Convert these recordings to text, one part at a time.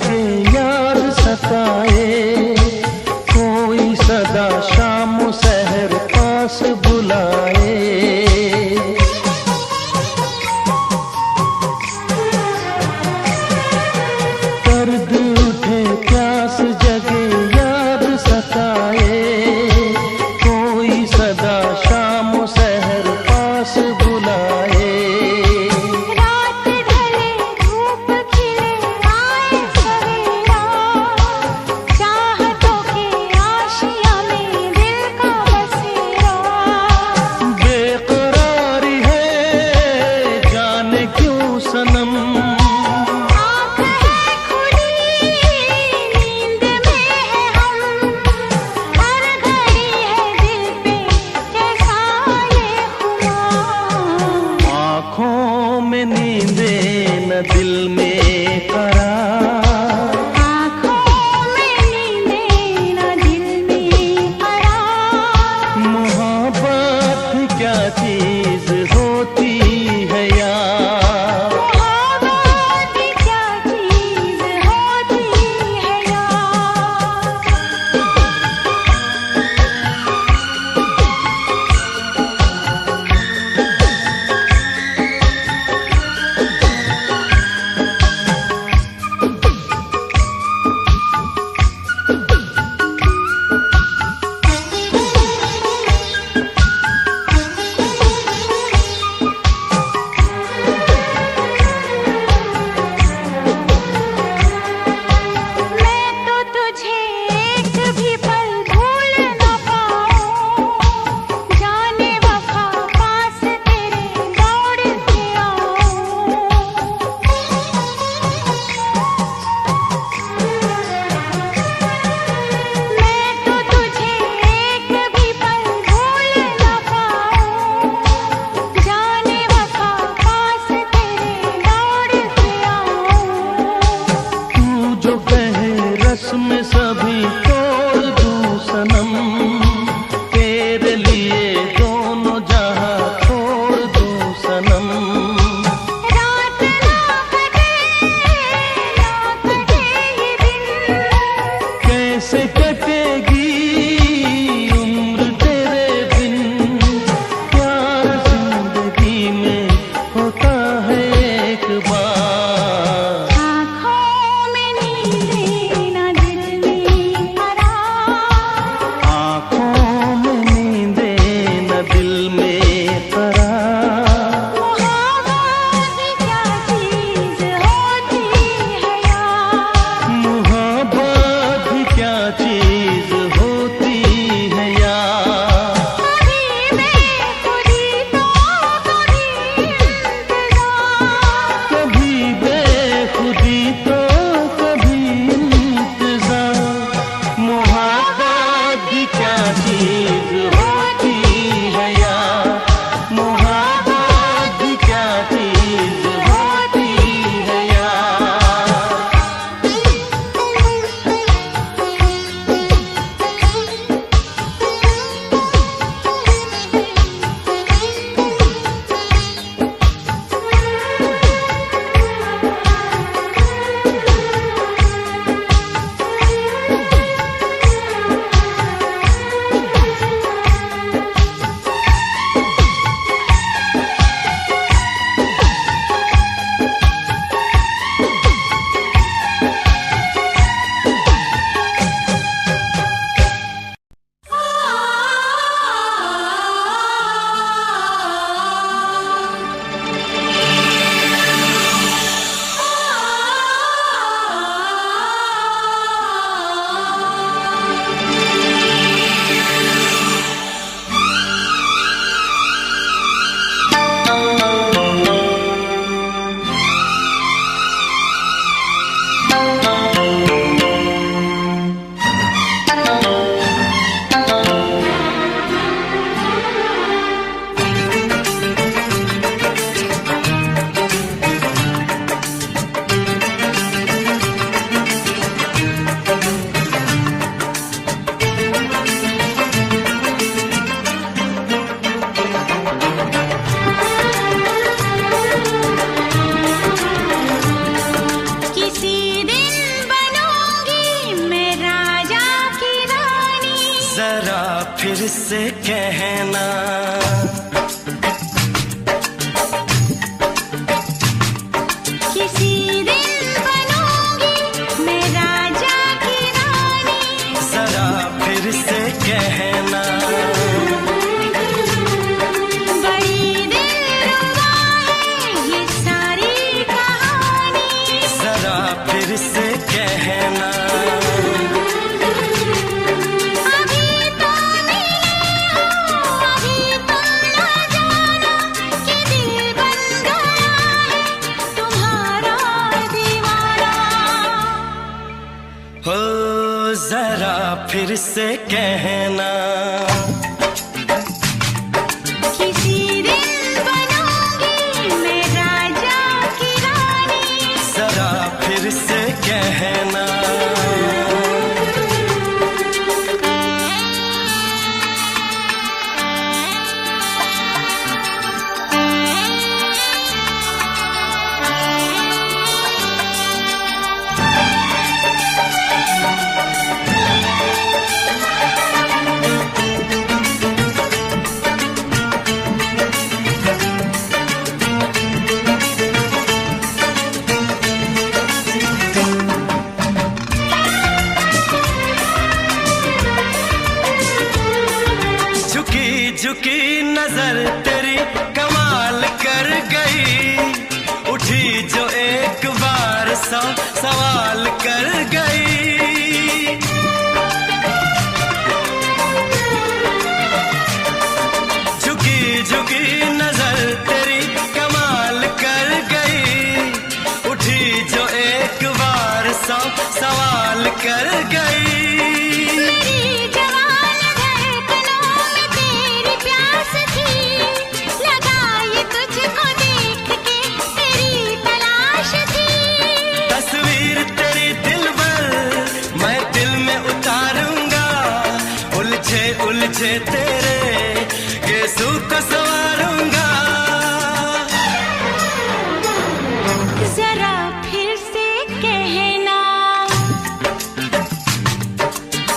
जगे याद सताए, कोई सदा शाम सहर पास बुलाए। दर्द उठे प्यास जगे याद सताए, कोई सदा शाम सहर पास बुलाए। आँखों में नींदे न दिल में करार, आँखों में नींदे न दिल में करार। मोहब्बत क्या चीज होती है यार, मोहब्बत क्या चीज होती है यार। में सभी तोड़ दूं सनम, तेरे लिए दोनों जहां छोड़ दूं सनम। रात ना कटे ये दिन, कैसे कटेगी उम्र तेरे बिन, प्यार जिंदगी में होता है एक बार। आँखों में नींदे न दिल में फिर से कहना। किसी दिन बनूंगी मैं राजा की रानी, जरा फिर से कहना। बड़ी दिलरुबा है ये सारी कहानी, जरा फिर से कहना। अभी तो मिले हो, अभी तुम ना जाना कि दिल बन गया है तुम्हारा दीवाना। हो जरा फिर से कहना। किसी दिन बनूंगी मैं राजा की रानी, जरा फिर से कहना। झुकी झुकी नजर तेरी कमाल कर गई, उठी जो एक बार सौ सवाल कर गई। झुकी झुकी नजर तेरी कमाल कर गई, उठी जो एक बार सौ सवाल कर गई। मेरी जवान धड़कनों में तेरी प्यास थी, लगाई तुझको देख के तेरी तलाश थी। तस्वीर तेरी दिल भर मैं दिल में उतारूंगा, उलझे उलझे तेरे गेसू को संवारूंगा। जरा फिर से कहना,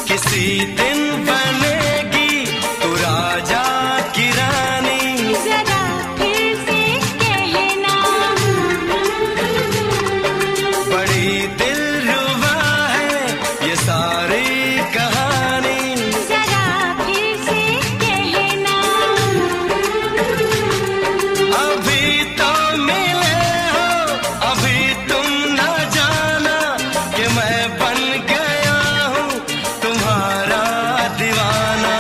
किसी दिन बनेगी तू राजा की रानी, जरा फिर से कहना। बड़ी दिलरुबा है ये सारी कहानी। जरा फिर से कहना, अभी तो मिले हो, अभी तुम ना जाना कि मैं बन गया हूँ तुम्हारा दीवाना।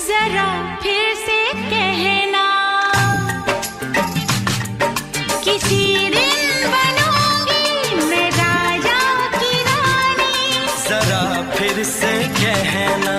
जरा फिर से कहना, किसी दिन बनूंगी मैं राजा की रानी, जरा फिर से कहना।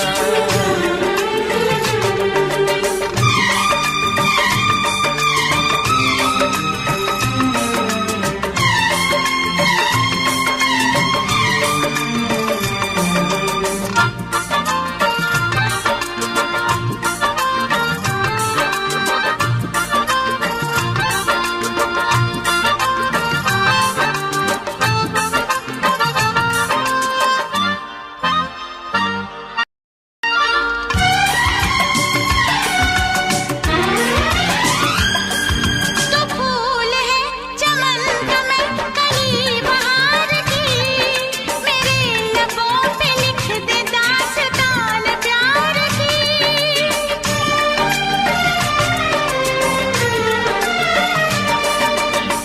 तो फूल है चमन का मैं कली बहार की, मेरे लबों पे लिख दे दास्तान प्यार की।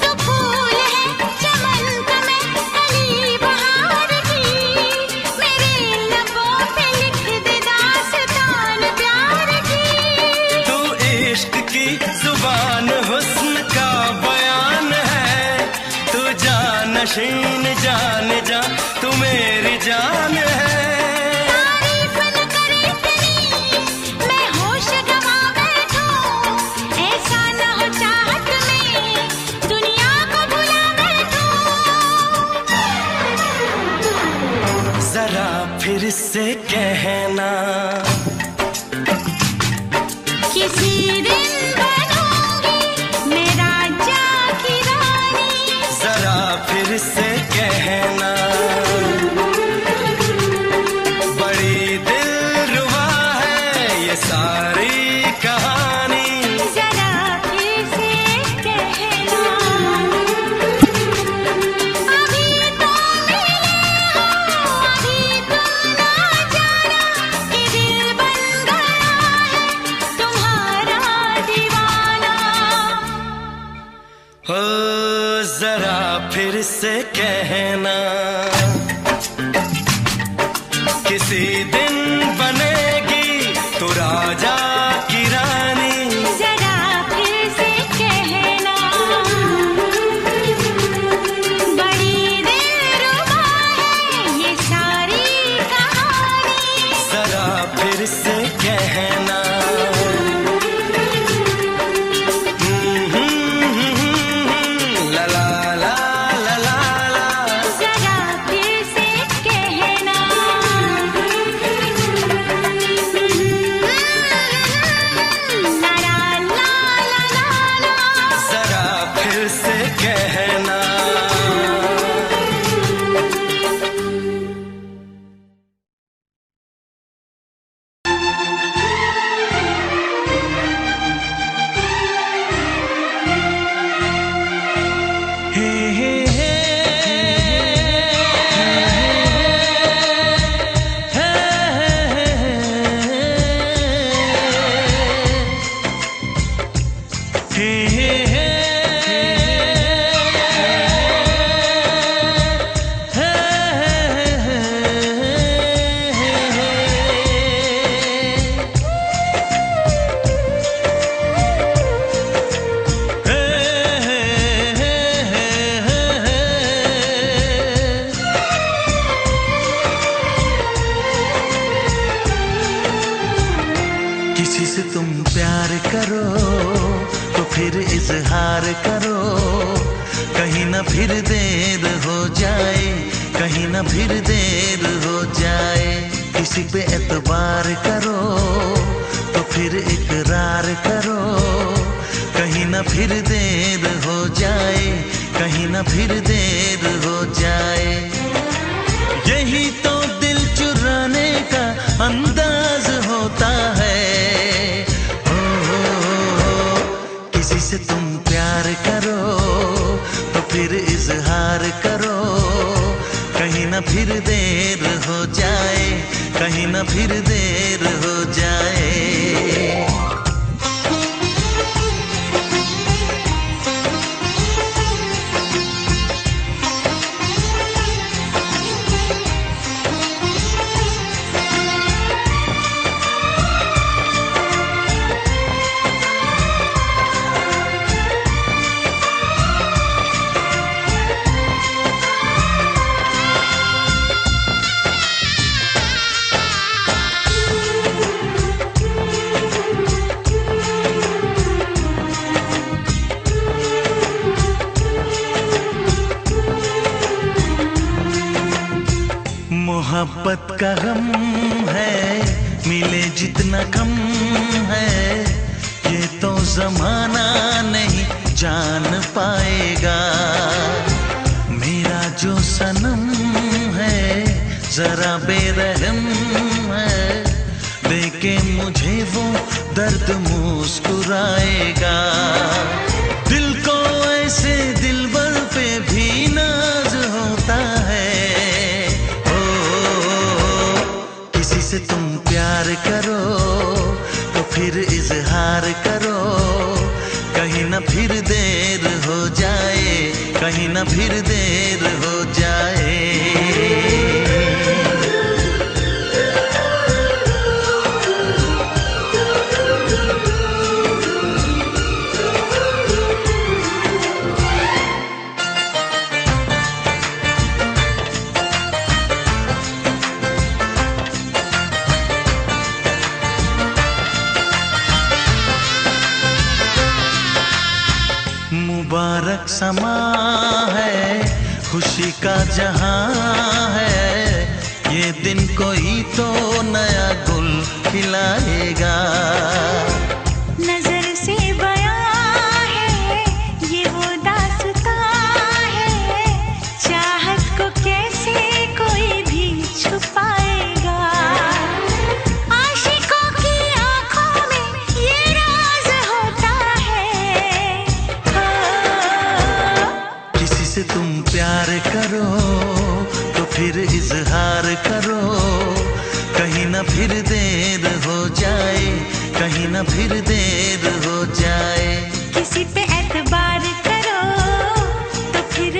तो फूल है चमन का मैं कली बहार की, मेरे लबों पे लिख दे दास्तान प्यार की। तू इश्क की जुबान हुस्न का बयान है, तू जानशीन जान जा तू मेरी जान है। तारीफ न करे तेरी मैं होश गवा बैठूं, ऐसा न हो चाहत में दुनिया को भुला बैठूं। जरा फिर से कहना, किसी दिन बनूंगी मैं राजा की रानी, जरा फिर से कहना। बड़ी फिर से कहना, किसी दिन बनेगी तू राजा की रानी। जरा फिर से कहना, बड़ी दिलरुबा है ये सारी कहानी। जरा फिर से कहना, ला ला ला ला ला ला। जरा फिर से कहना, ला ला ला ला ला। जरा फिर से कहना। किसी से तुम प्यार करो तो फिर इजहार करो, कहीं ना फिर देर हो जाए, कहीं ना फिर देर हो जाए। किसी पे एतबार करो तो फिर इकरार करो, कहीं ना फिर देर हो जाए, कहीं ना फिर देर हो जाए। यही तो दिल चुराने का अंदाज होता है। किसी से तुम प्यार करो तो फिर इजहार करो, कहीं ना फिर देर हो जाए, कहीं ना फिर देर हो जाए। मोहब्बत का गम है, मिले जितना कम है, ये तो जमाना नहीं जान पाएगा। मेरा जो सनम है जरा बेरहम है, देके मुझे वो दर्द मुस्कुराएगा। दिल को ऐसे दिलबर पे भी नाज होता है। किसी से तुम प्यार करो तो फिर इजहार करो, कहीं ना फिर देर हो जाए, कहीं ना फिर देर हो जाए। मुबारक समा है, खुशी का जहां है, ये दिन कोई तो नया गुल खिलाएगा। नजर से बयां है ये वो दास्तां है, चाहत को कैसे कोई भी छुपाएगा। आशिकों की आंखों में ये राज होता है। किसी से तुम प्यार करो तो फिर इजहार करो, कहीं ना फिर देर हो जाए, कहीं ना फिर देर हो जाए। किसी पे एतबार करो तो फिर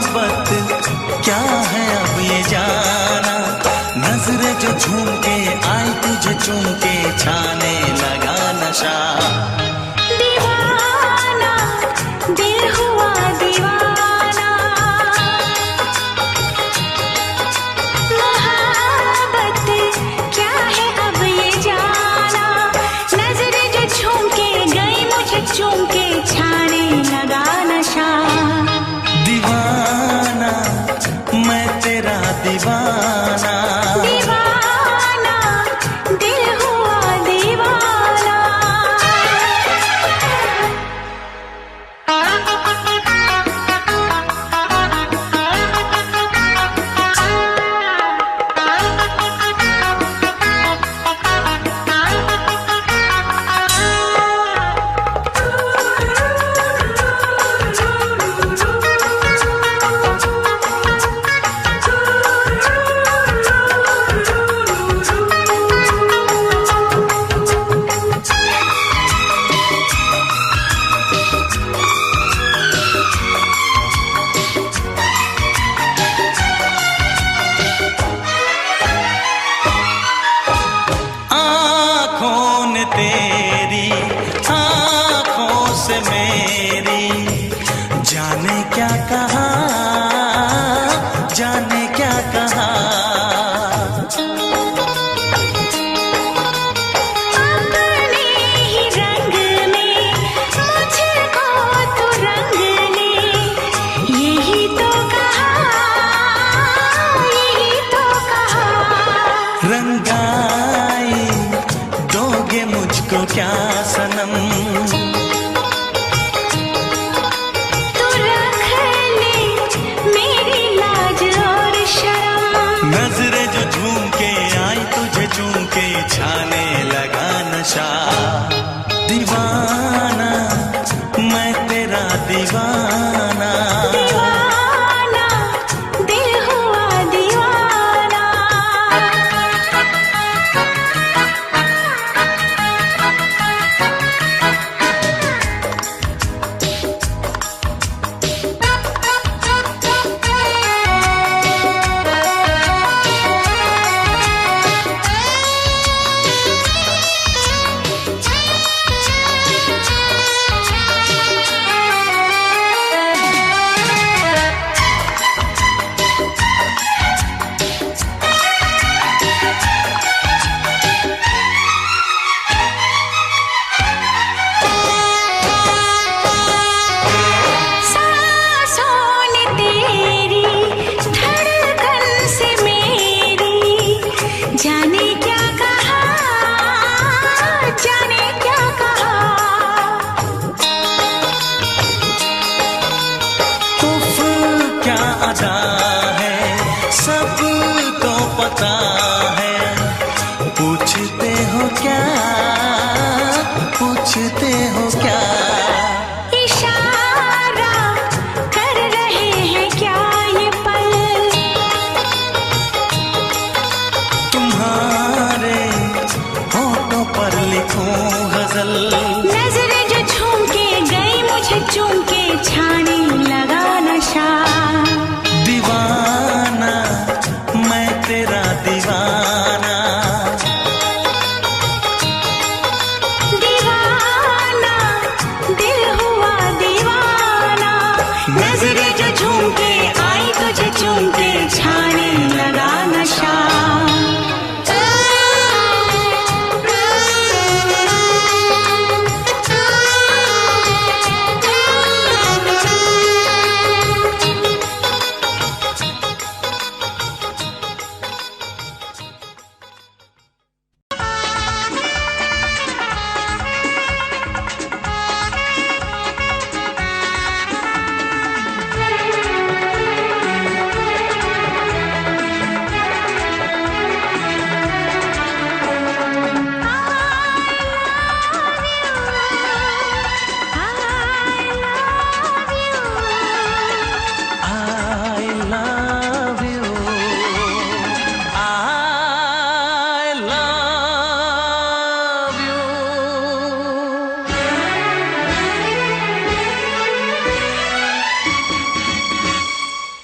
मोहब्बत क्या है अब ये जाना, नजरें जो झूम के आई तुझे चूम के छाने लगा नशा। दीवाना दिल हुआ दीवाना, मोहब्बत क्या है अब ये जाना, नजरें जो झूम के गई मुझे चूम के छाने लगा नशा। दीवाना मैं तेरा दीवाना, दीवाना दिल हुआ दीवाना। तेरी आँखों से मेरी जाने क्या कहा, जाने क्या कहा। अपने ही रंग में मुझको तो रंग ले, यही तो कहा, यही तो कहा। रंगाई दोगे मुझको क्या सनम, तू रख ले मेरी लाज और शर्म, नजरें जो झूम के आई तुझे चूम के छाने लगा नशा। दीवाना मैं तेरा दीवाना, दीवाना दिल हुआ दीवाना। जाने क्या कहा, जाने क्या कहा। उफ क्या अदा है सबको पता है, पूछते हो क्या, पूछते हो क्या। इशारा कर रहे हैं क्या ये पल, तुम्हारे होठों पर लिखूं गजल, नजरें जो झूम के गई मुझे चूम के छाने लगा नशा। दीवाना मैं तेरा दीवाना, दीवाना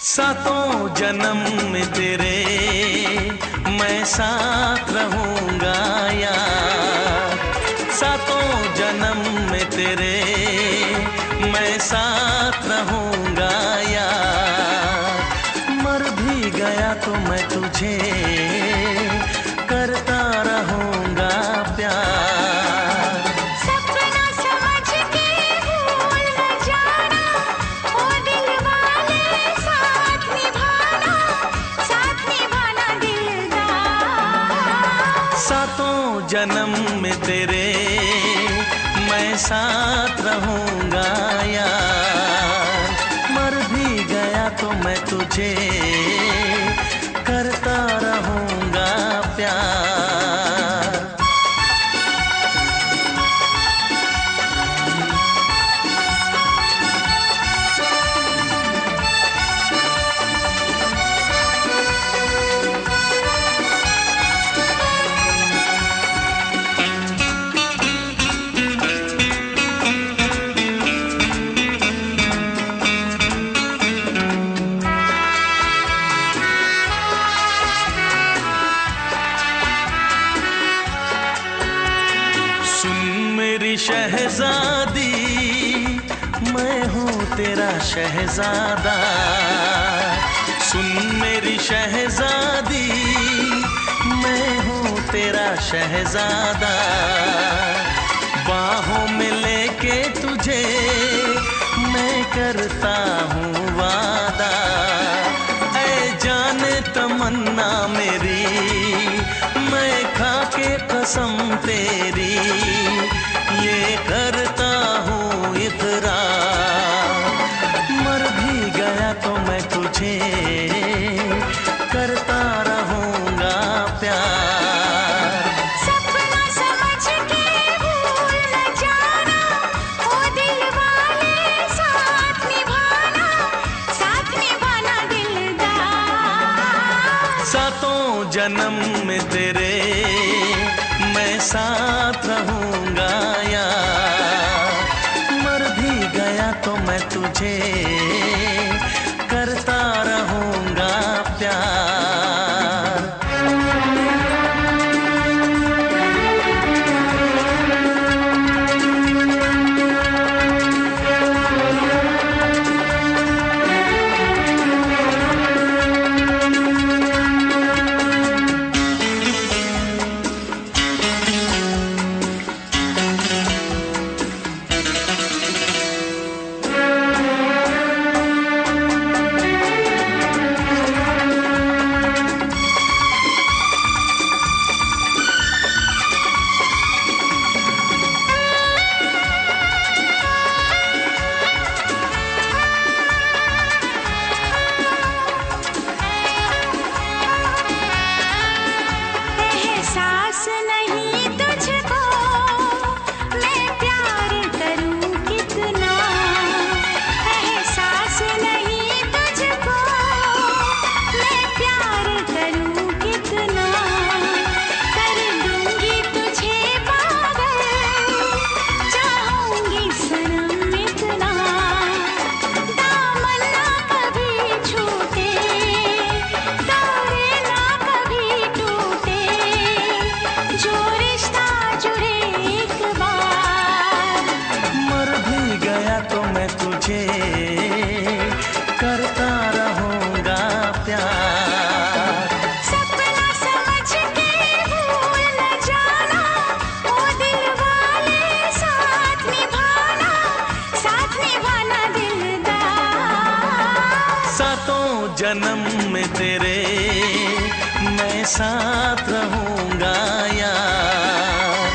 सातों जन्म में तेरे मैं साथ रहूंगा यार, सातों जन्म में तेरे मैं साथ रहूंगा यार, मर भी गया तो मैं तुझे करता रहूंगा प्यार। सपना समझ के भूल न जाना, ओ दिल वाले साथ निभाना दिलदार। सातों जन्म में तेरे मैं साथ रहूंगा यार, मर भी गया तो मैं तुझे करता रहूंगा प्यार। शहजादी मैं हूँ तेरा शहजादा, सुन मेरी शहजादी मैं हूँ तेरा शहजादा, बाहों में लेके तुझे मैं करता हूँ वादा, ऐ जाने तमन्ना मेरी मैं खा के कसम तेरी ये करता हूँ इकरार, मर भी गया तो मैं तुझे करता रहूंगा प्यार। सपना समझ के भूल न जाना, ओ दिल वाले साथ निभाना दिलदार। सातों जन्म में तेरे मैं साथ रहूंगा यार, मर भी गया तो मैं तुझे करता रहूंगा प्यार। एहसास नहीं तुझको मैं प्यार करूं कितना, एहसास नहीं तुझको मैं प्यार करूं कितना, कर दूंगी तुझे पागल चाहूंगी सनम इतना, दामन ना कभी छूटे तारे ना कभी टूटे, जो रिश्ता जुड़े एक बार। मर भी गया तो मैं तुझे करता रहूंगा प्यार। सपना समझ के भूल न जाना, ओ दिल वाले साथ निभाना दिलदार। सातों जन्म में तेरे मैं साथ रहूंगा यार,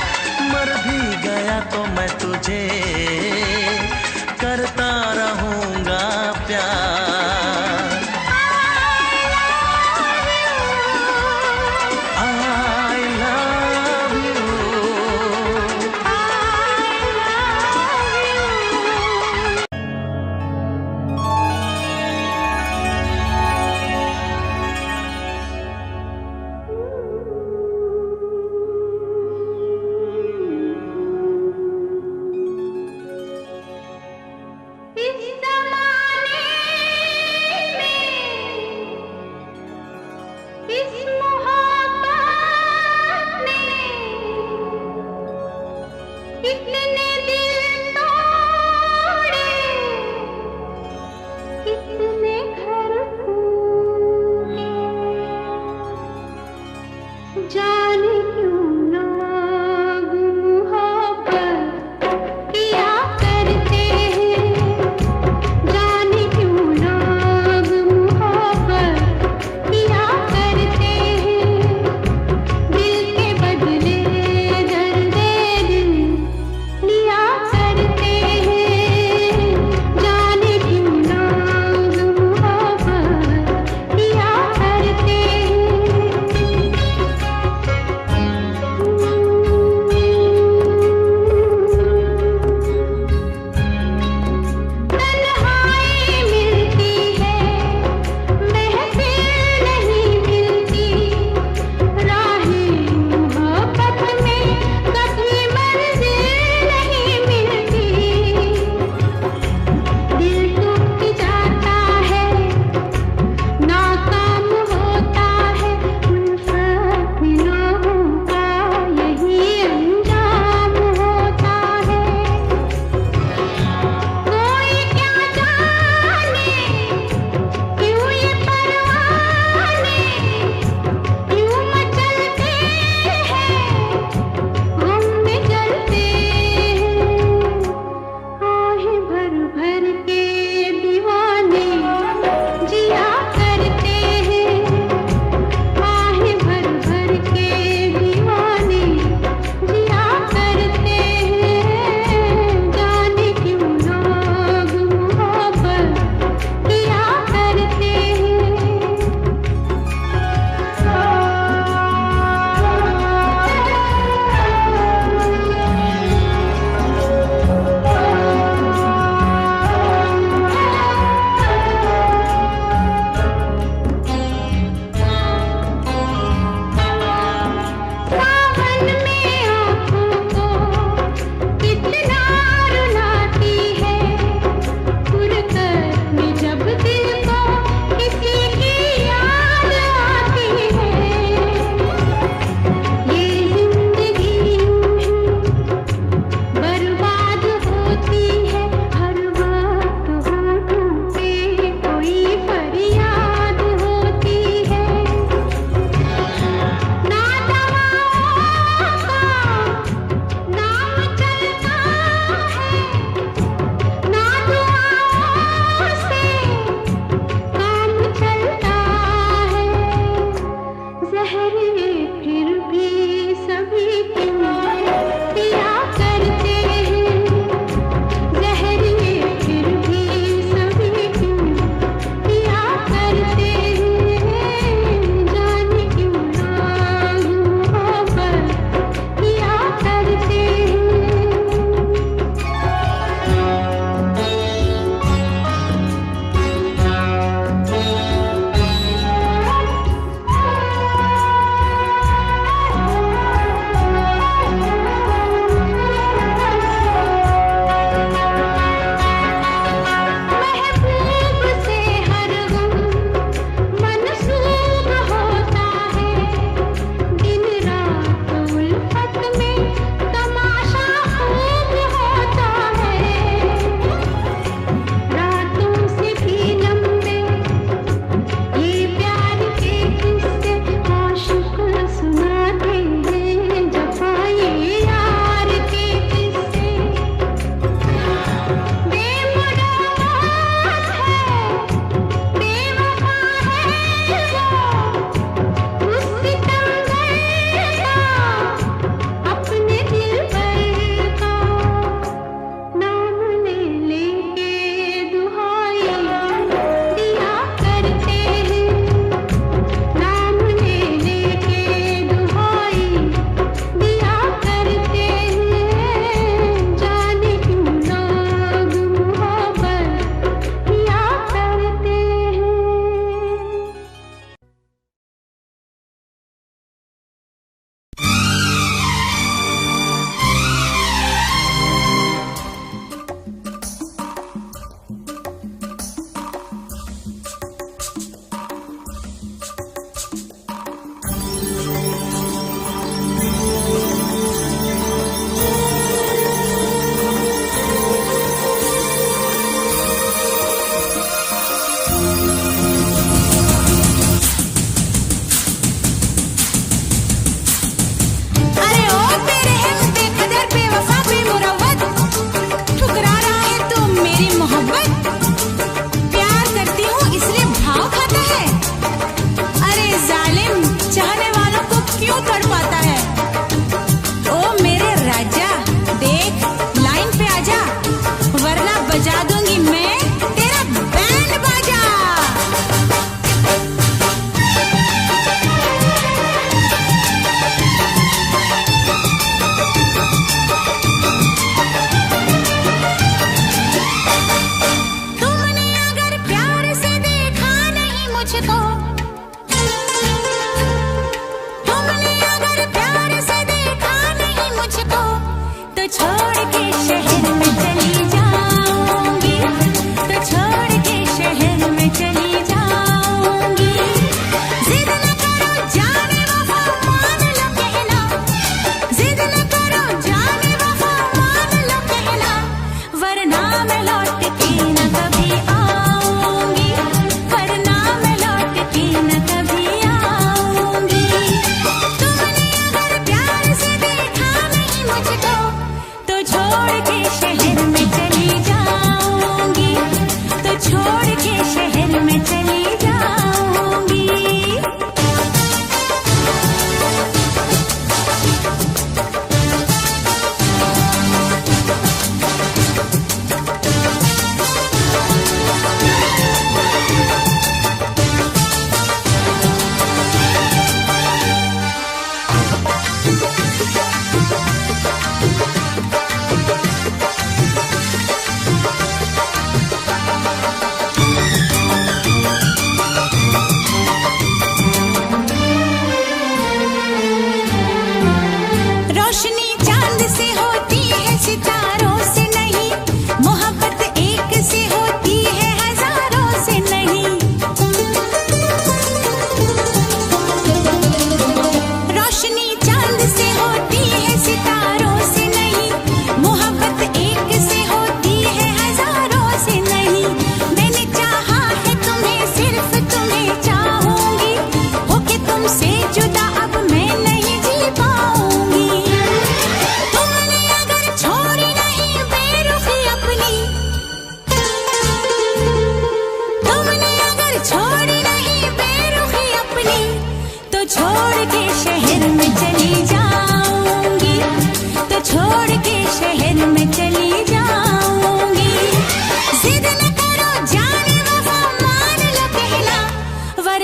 मर भी गया तो मैं तुझे करता रहूंगा प्यार। I love you।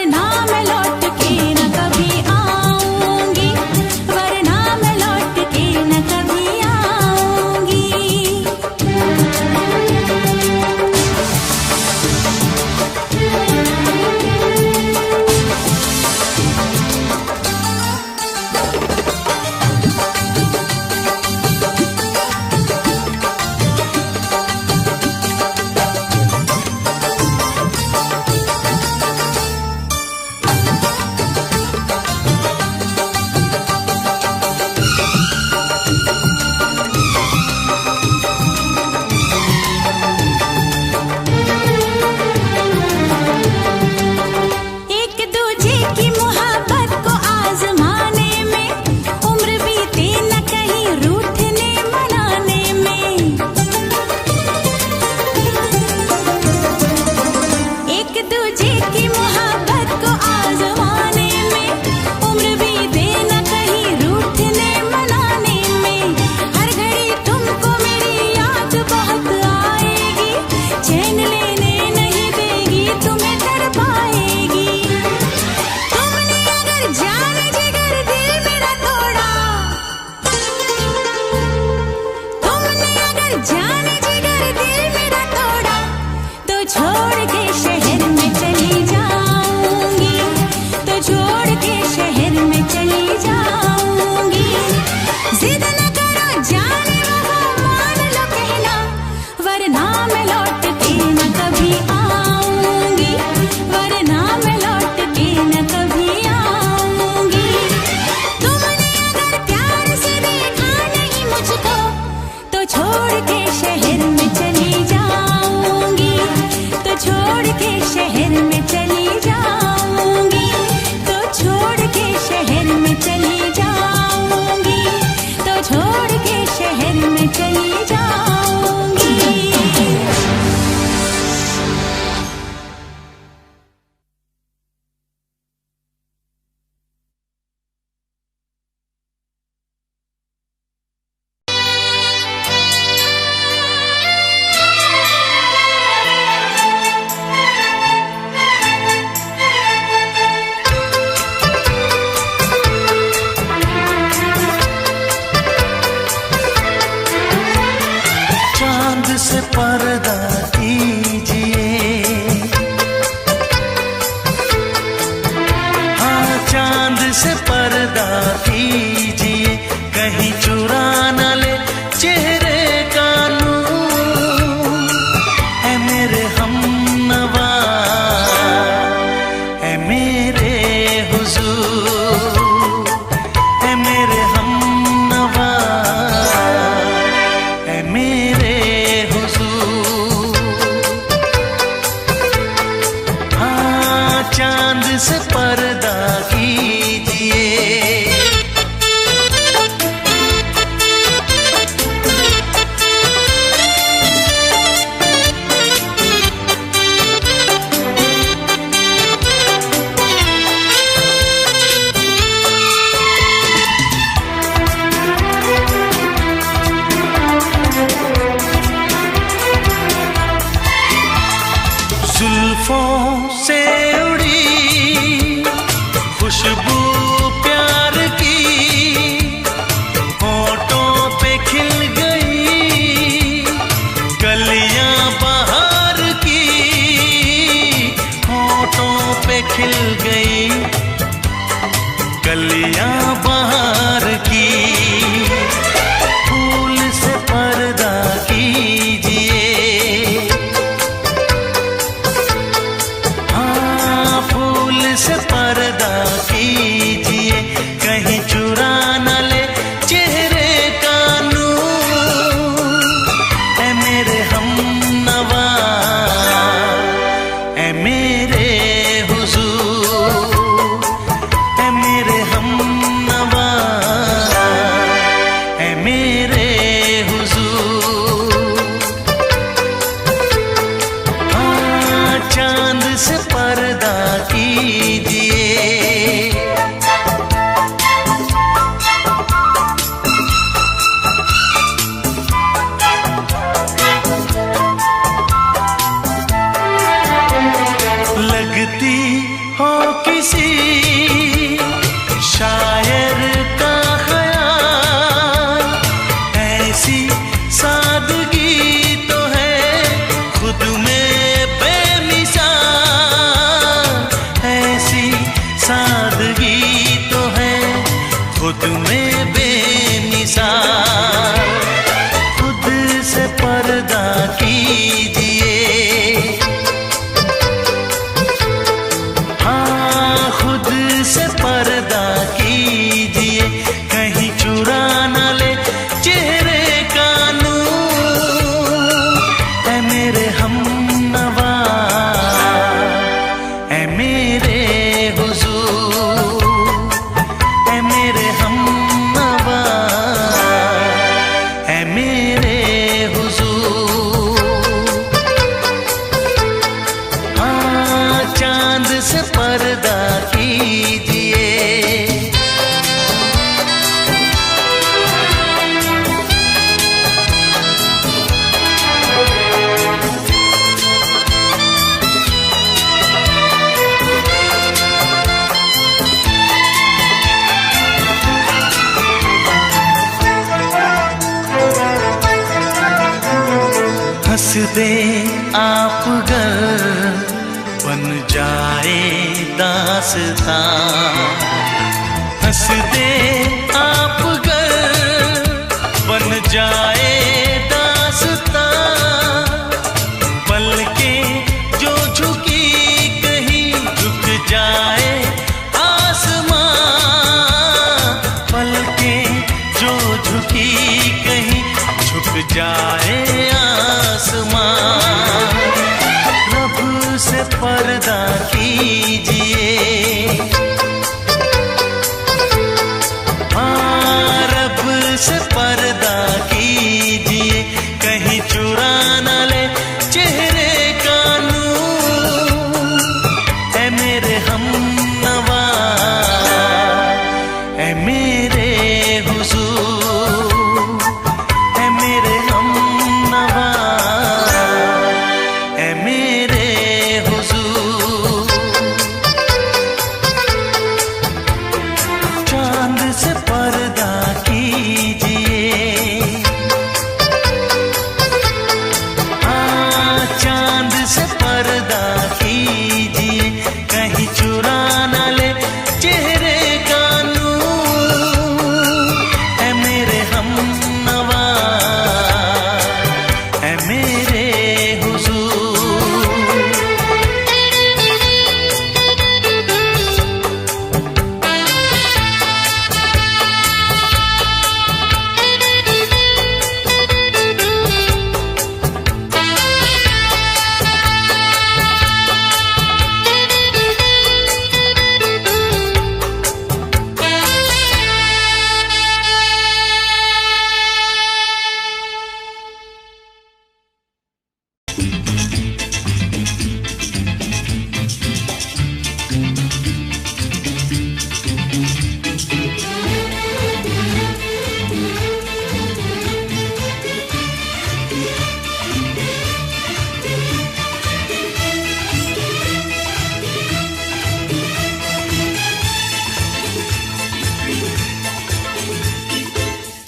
वरना मैं लौट के न कभी आऊंगी, वरना मैं लौट के न कभी आऊंगी। एक दूजे की मोहब्बत को आजमाने में उम्र बीते न कहीं रूठने मनाने में। एक दूजे की मोहब्बत को आजमाने में उम्र बीते न कहीं रूठने मनाने में। हर घड़ी तुमको मेरी याद बहुत आएगी, चैन लेने नहीं देगी, तुम्हें तड़पाएगी। तुमने अगर जान जिगर दिल मेरा तोड़ा, तुमने अगर जान जिगर दिल मेरा तोड़ा, तो छोड़ के शहर में चली जाऊंगी, तो छोड़ के शहर में चली जाऊंगी। जिद न करो जाने वफा मान लो कहना, वरना मैं लौट के न कभी आऊंगी, वरना मैं लौट के न कभी आऊंगी। तुमने अगर प्यार से देखा नहीं मुझको, तो छोड़ के शहर में चली जाऊंगी, तो छोड़ के शहर में चली जाऊंगी, तो छोड़ के शहर में चली जाऊंगी, तो छोड़ के शहर में चली जाऊंगी। चांद से पर्दा कीजिए, हाँ चांद से पर्दा कीजिए, कहीं चुरा न ले चेहरे का नूर। ऐ मेरे हमनवा, ऐ मेरे हुजूर, ऐ मेरे हमनवा, ऐ मेरे हुजूर। हाँ चांद से पर्दा कीजिए। जुल्फों से उड़ी खुशबू प्यार की, होठों पे खिल गई कलियां बहार की, होठों पे खिल गई कलियां बहार की। फूल से पर्दा कीजिए, हाँ फूल से पर्दा कीजिए, कहीं चुरा न ले चेहरे का नूर। ऐ मेरे हमनवा, ऐ मेरे हुजूर, ऐ मेरे हमनवा, ऐ मेरे हुजूर। हाँ चांद से पर्दा कीजिए। लगती हो किसी शायर का ख्याल, ऐसी सादगी तो है खुद में बेमिसाल, ऐसी सादगी तो है खुद में बेमिसाल। खुद से पर्दा कीजिए, हाँ खुद से पर्दा कीजिए, कहीं चुरा न ले चेहरे का नूर। ऐ मेरे हमनवा, ऐ मेरे हुजूर, ऐ मेरे हमनवा, ऐ मेरे हुजूर। हाँ चांद से पर्दा कीजिए, हंस दे आप गर बन जाए दास्तां, हंस दे आप गर बन जाए दास्तां। पलकें जो झुकी कहीं झुक जाए आसमां, पलकें जो झुकी कहीं झुक जाए आसमां। रब से पर्दा कीजिए, हाँ रब से पर्दा कीजिए, कहीं चुरा न ले चेहरे का नूर। ऐ मेरे हमनवा, ऐ मेरे हुजूर, ऐ मेरे हमनवा, ऐ मेरे हुजूर। चांद से पर्दा कीजिए, हाँ चांद से पर्दा कीजिए, कहीं चुरा न ले चेहरे का नूर। ऐ मेरे हमनवा, ऐ मेरे हुजूर।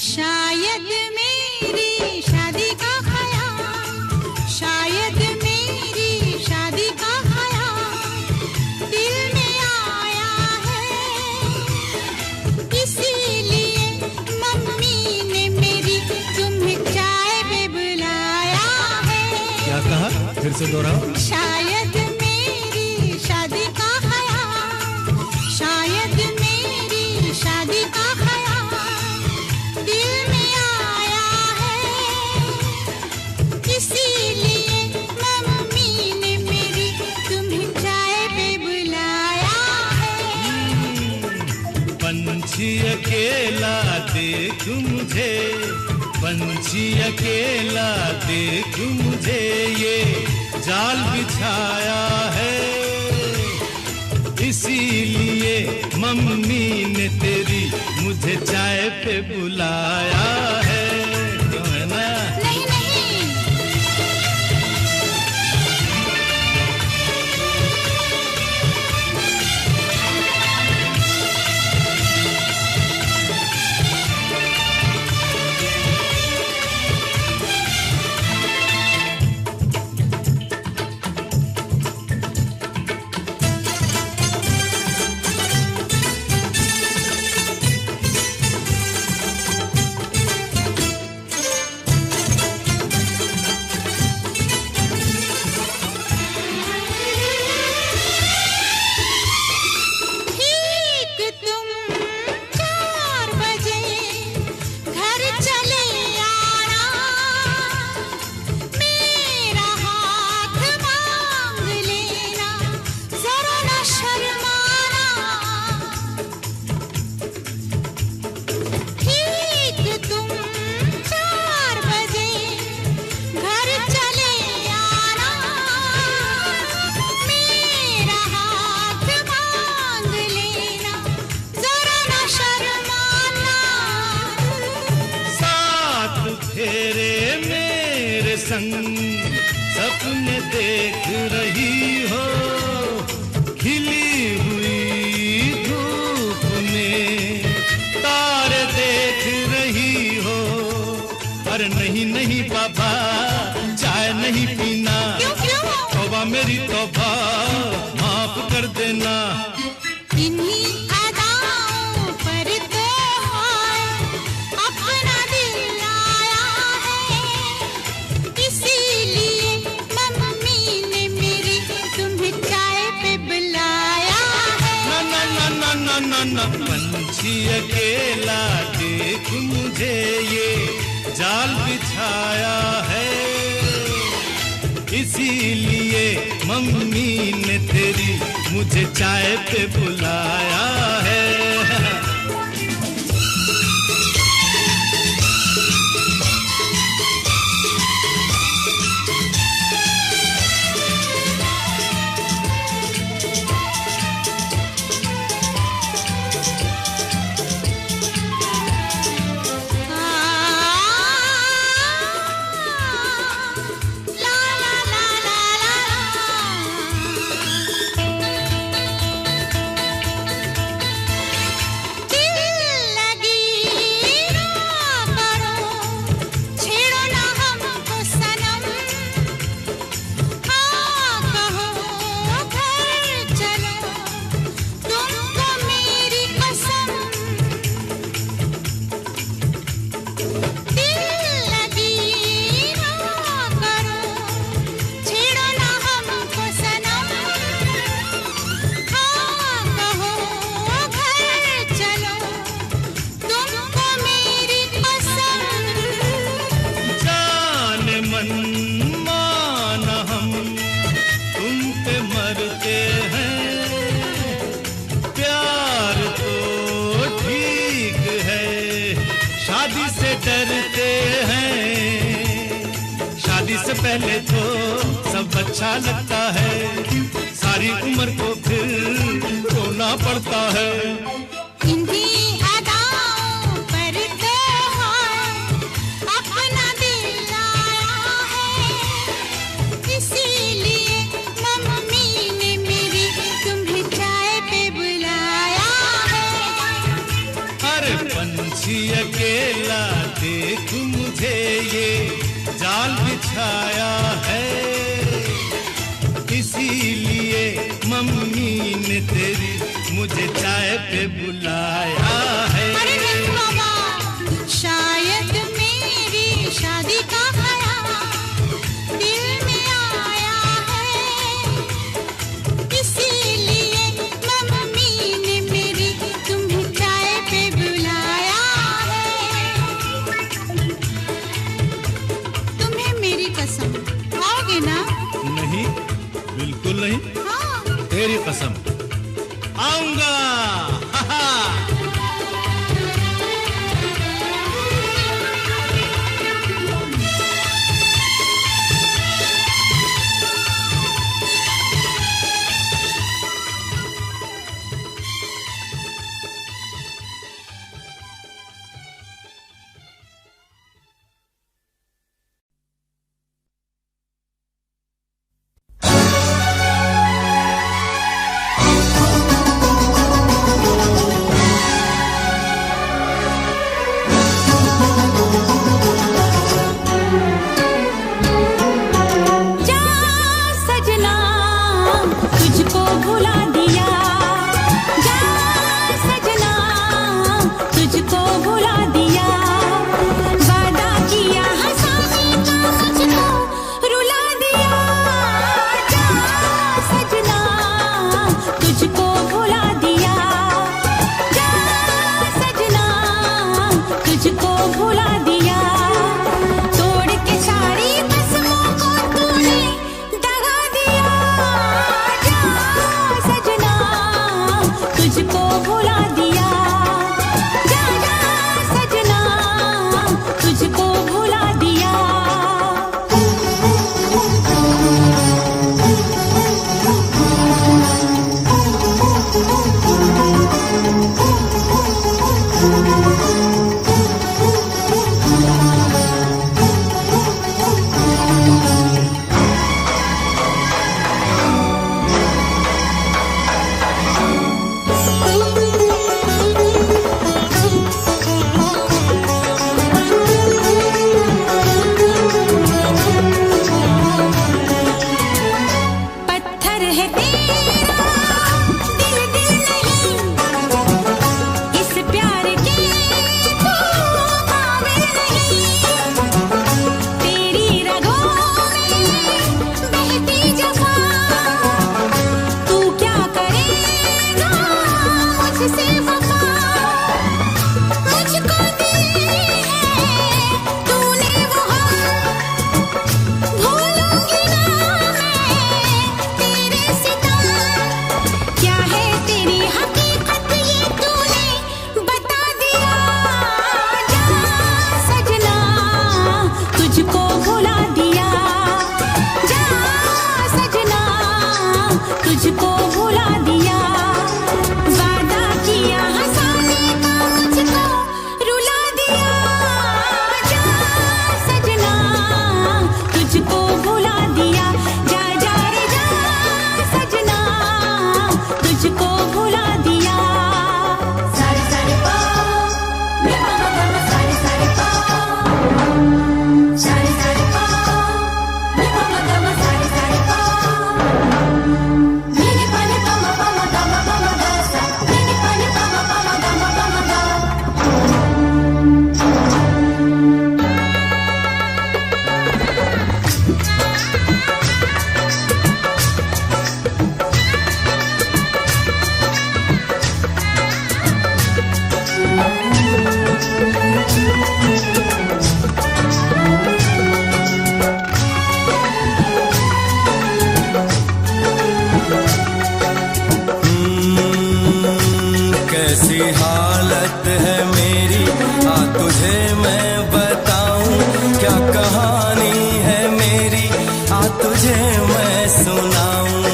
शायद मेरी शादी का ख्याल, शायद मेरी शादी का ख्याल दिल में आया है, इसीलिए मम्मी ने मेरी तुम्हें चाय पे बुलाया है। क्या कहा? फिर से दोहराओ। शायद मेरी शादी का ख्याल, शायद मेरी शादी का ख्याल दिल में आया है, इसीलिए मम्मी ने मेरी तुम्हें चाय पे बुलाया है। पंछी अकेला देख मुझे, पंछी अकेला देख मुझे, ये जाल बिछाया है, इसीलिए मम्मी ने तेरी मुझे चाय पे बुलाया है। क्यों है ना? नहीं नहीं, संग सपने देख रही हो, खिली हुई धूप में तारे देख रही हो। अरे नहीं नहीं बाबा, चाय नहीं पीना। तौबा मेरी तौबा, माफ कर देना। इन्हीं अदाओं पर तो अपना दिल आया है, इसीलिए मम्मी ने मेरी तुम्हें चाय पे बुलाया है। ना ना ना ना ना ना ना, पंछी अकेला देख मुझे ये जाल बिछाया है, इसीलिए मम्मी ने तेरी मुझे चाय पे बुलाया है। डरते हैं, शादी से पहले तो सब अच्छा लगता है, सारी उम्र को फिर रोना पड़ता है। इन्हीं अदाओं पर तो अपना दिल आया है, इसीलिए मम्मी ने मेरी तुम्हें चाय पे बुलाया है। अरे पंछी अकेला देख मुझे ये जाल बिछाया है, इसीलिए मम्मी ने तेरी मुझे चाय पे बुलाया है। अरे नहीं बाबा, शायद मेरी शादी का ख्याल दिल में आया है, इसीलिए मम्मी ने मेरी तुम्हें चाय पे बुलाया है। तुम्हें मेरी कसम, आओगे ना? नहीं, बिल्कुल नहीं। हाँ। तेरी कसम, आऊंगा। हा हा। मेरी हकीकत ये तूने बता दिया। जा सजना तुझको भुला दिया, जा सजना तुझको भुला दिया। वादा किया हंसाने का मुझको रुला दिया। जा सजना तुझको भुला दिया, जा जा रे जा सजना तुझको भुला दिया। सारे सारे पा रे मा मा मा सारे सारे पा, सारे सारे पा रे मा मा मा सारे सारे पा। नी पानी पा मा गा मा गा सा, नी पानी पा मा गा मा गा। कैसी हालत है मेरी, आ तुझे मैं बताऊं। क्या कहानी है मेरी, आ तुझे मैं सुनाऊं।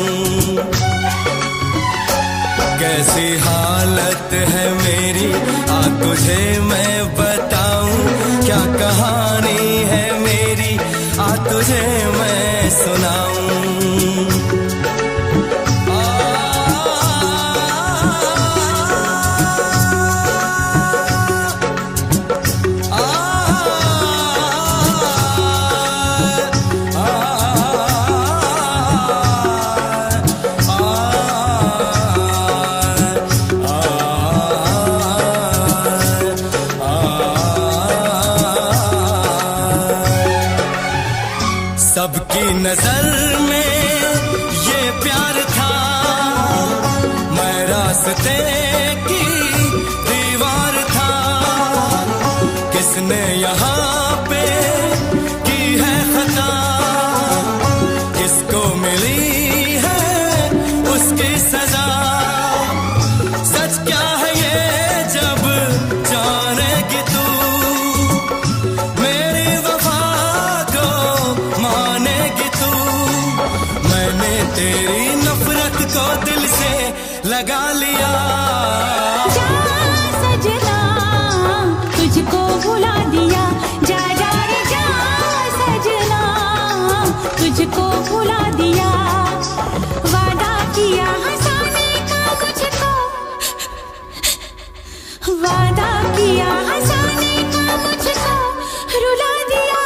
कैसी हालत है मेरी, आ तुझे मैं बताऊं। क्या कहानी है मेरी, आ तुझे मैं सुनाऊं। सबकी नजर में ये प्यार था, मैं रास्ते की दीवार था। किसने यहाँ पे की है खता, किसको मिली है उसकी सजा। सच क्या है ये जब जानेगी तू, मेरी वफा को मानेगी तू। मैंने तेरी नफरत को दिल से लगा लिया। जा सजना तुझको भुला दिया, जा जा रे जा सजना तुझको भुला दिया। वादा किया हंसाने का मुझको, वादा किया हंसाने का मुझको रुला दिया।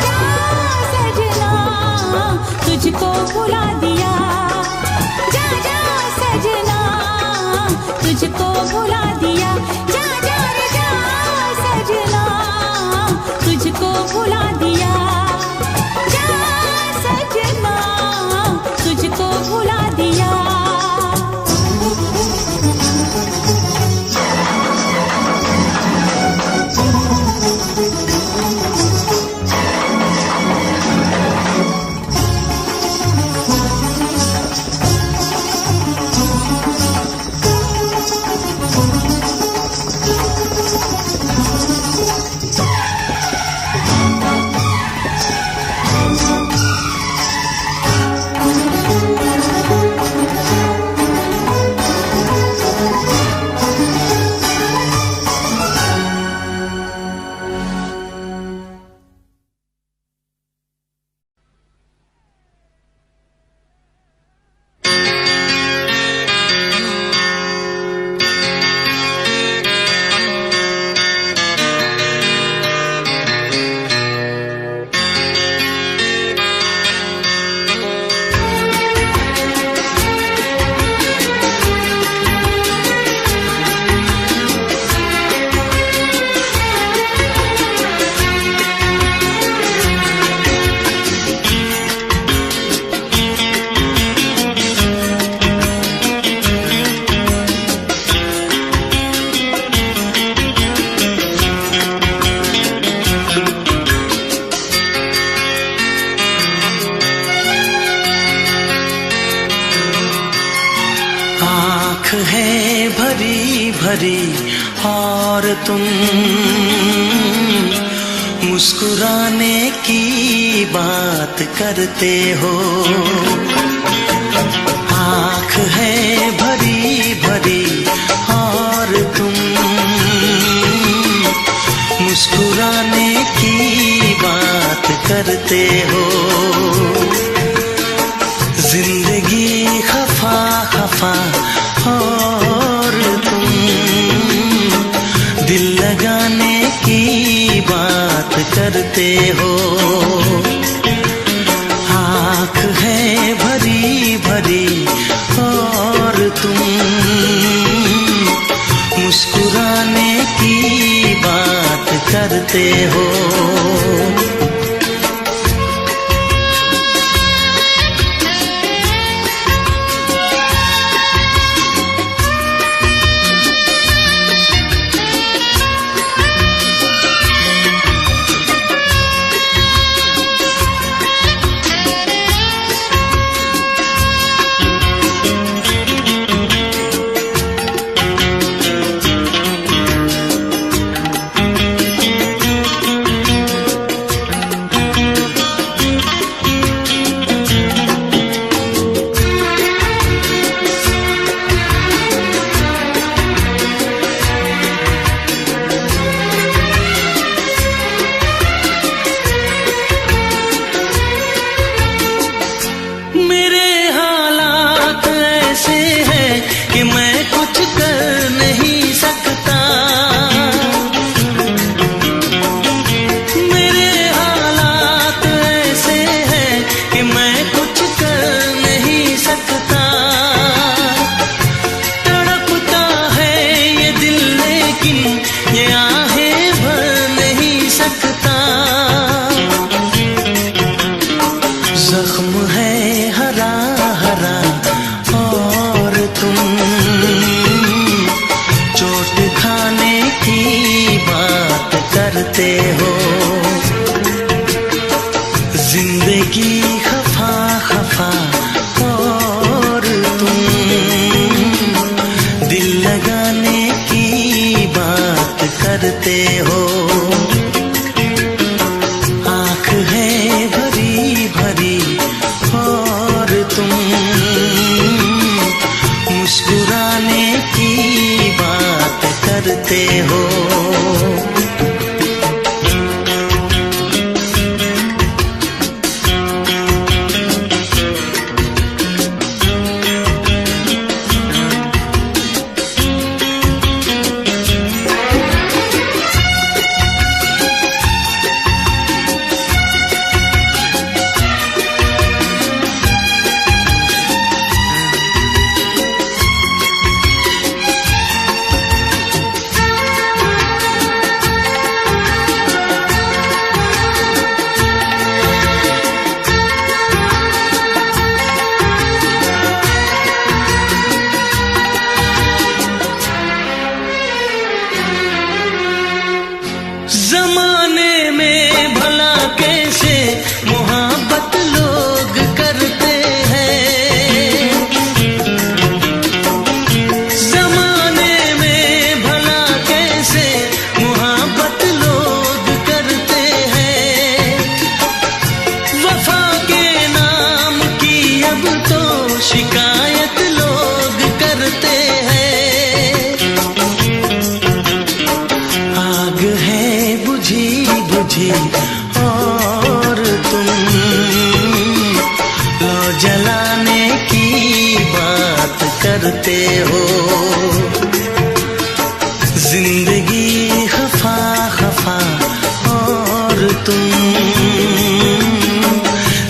जा सजना तुझको भुला दिया, जा जा सजना तुझको भुला दिया। जा जा रे जा सजना तुझको भुला दिया, जा सजना तुझको भुला दिया। आँख है भरी भरी और तुम मुस्कुराने की बात करते हो। आँख है भरी भरी और तुम मुस्कुराने की बात करते हो। जिंदगी खफा खफा और तुम दिल लगाने की बात करते हो। आँख है भरी भरी और तुम मुस्कुराने की बात करते हो। कि मैं कुछ कर नहीं सकता। मेरे हालात ऐसे हैं कि मैं कुछ कर नहीं सकता। तड़पता है ये दिल लेकिन ये आहें भर नहीं सकता। जख्म है हरा हरा और तुम चोट खाने की बात करते हो। जिंदगी खफा खफा और तुम दिल लगाने की बात करते हो। आँख है भरी भरी और तुम मुस्कुराने की बात करते हो। जमाने में भला कैसे मोहब्बत लोग करते हैं। जमाने में भला कैसे मोहब्बत लोग करते हैं। वफा के नाम की अब तो शिकायत लोग करते हैं। आग है बुझी बुझी और तुम लो जलाने की बात करते हो। जिंदगी खफा खफा और तुम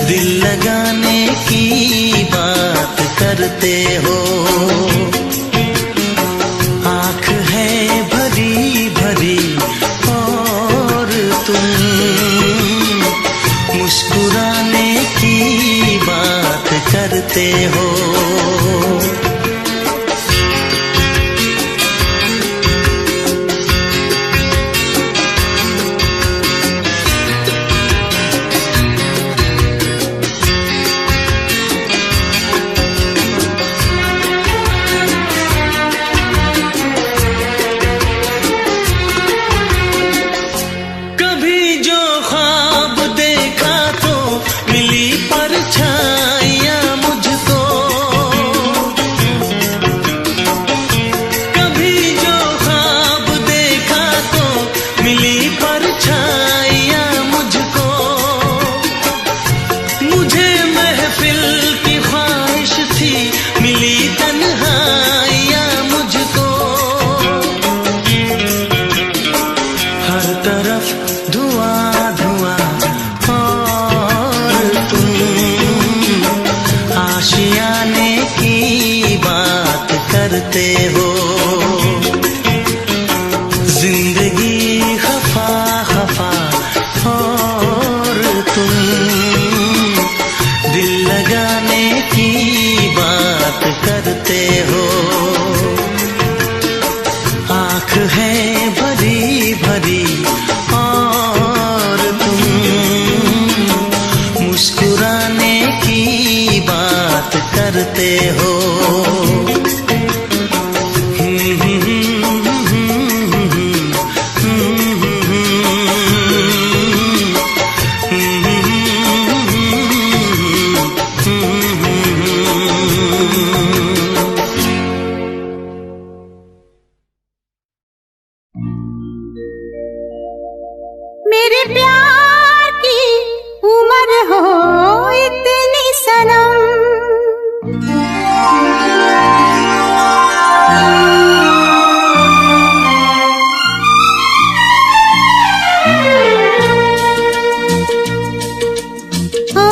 दिल लगाने की बात करते हो। आँख है भरी भरी और तुम मुस्कुराने की बात करते हो। करते हो। जिंदगी खफा खफा और तुम दिल लगाने की बात करते हो। आँख है भरी भरी और तुम मुस्कुराने की बात करते हो। मेरे प्यार की उम्र हो इतनी सनम, ओ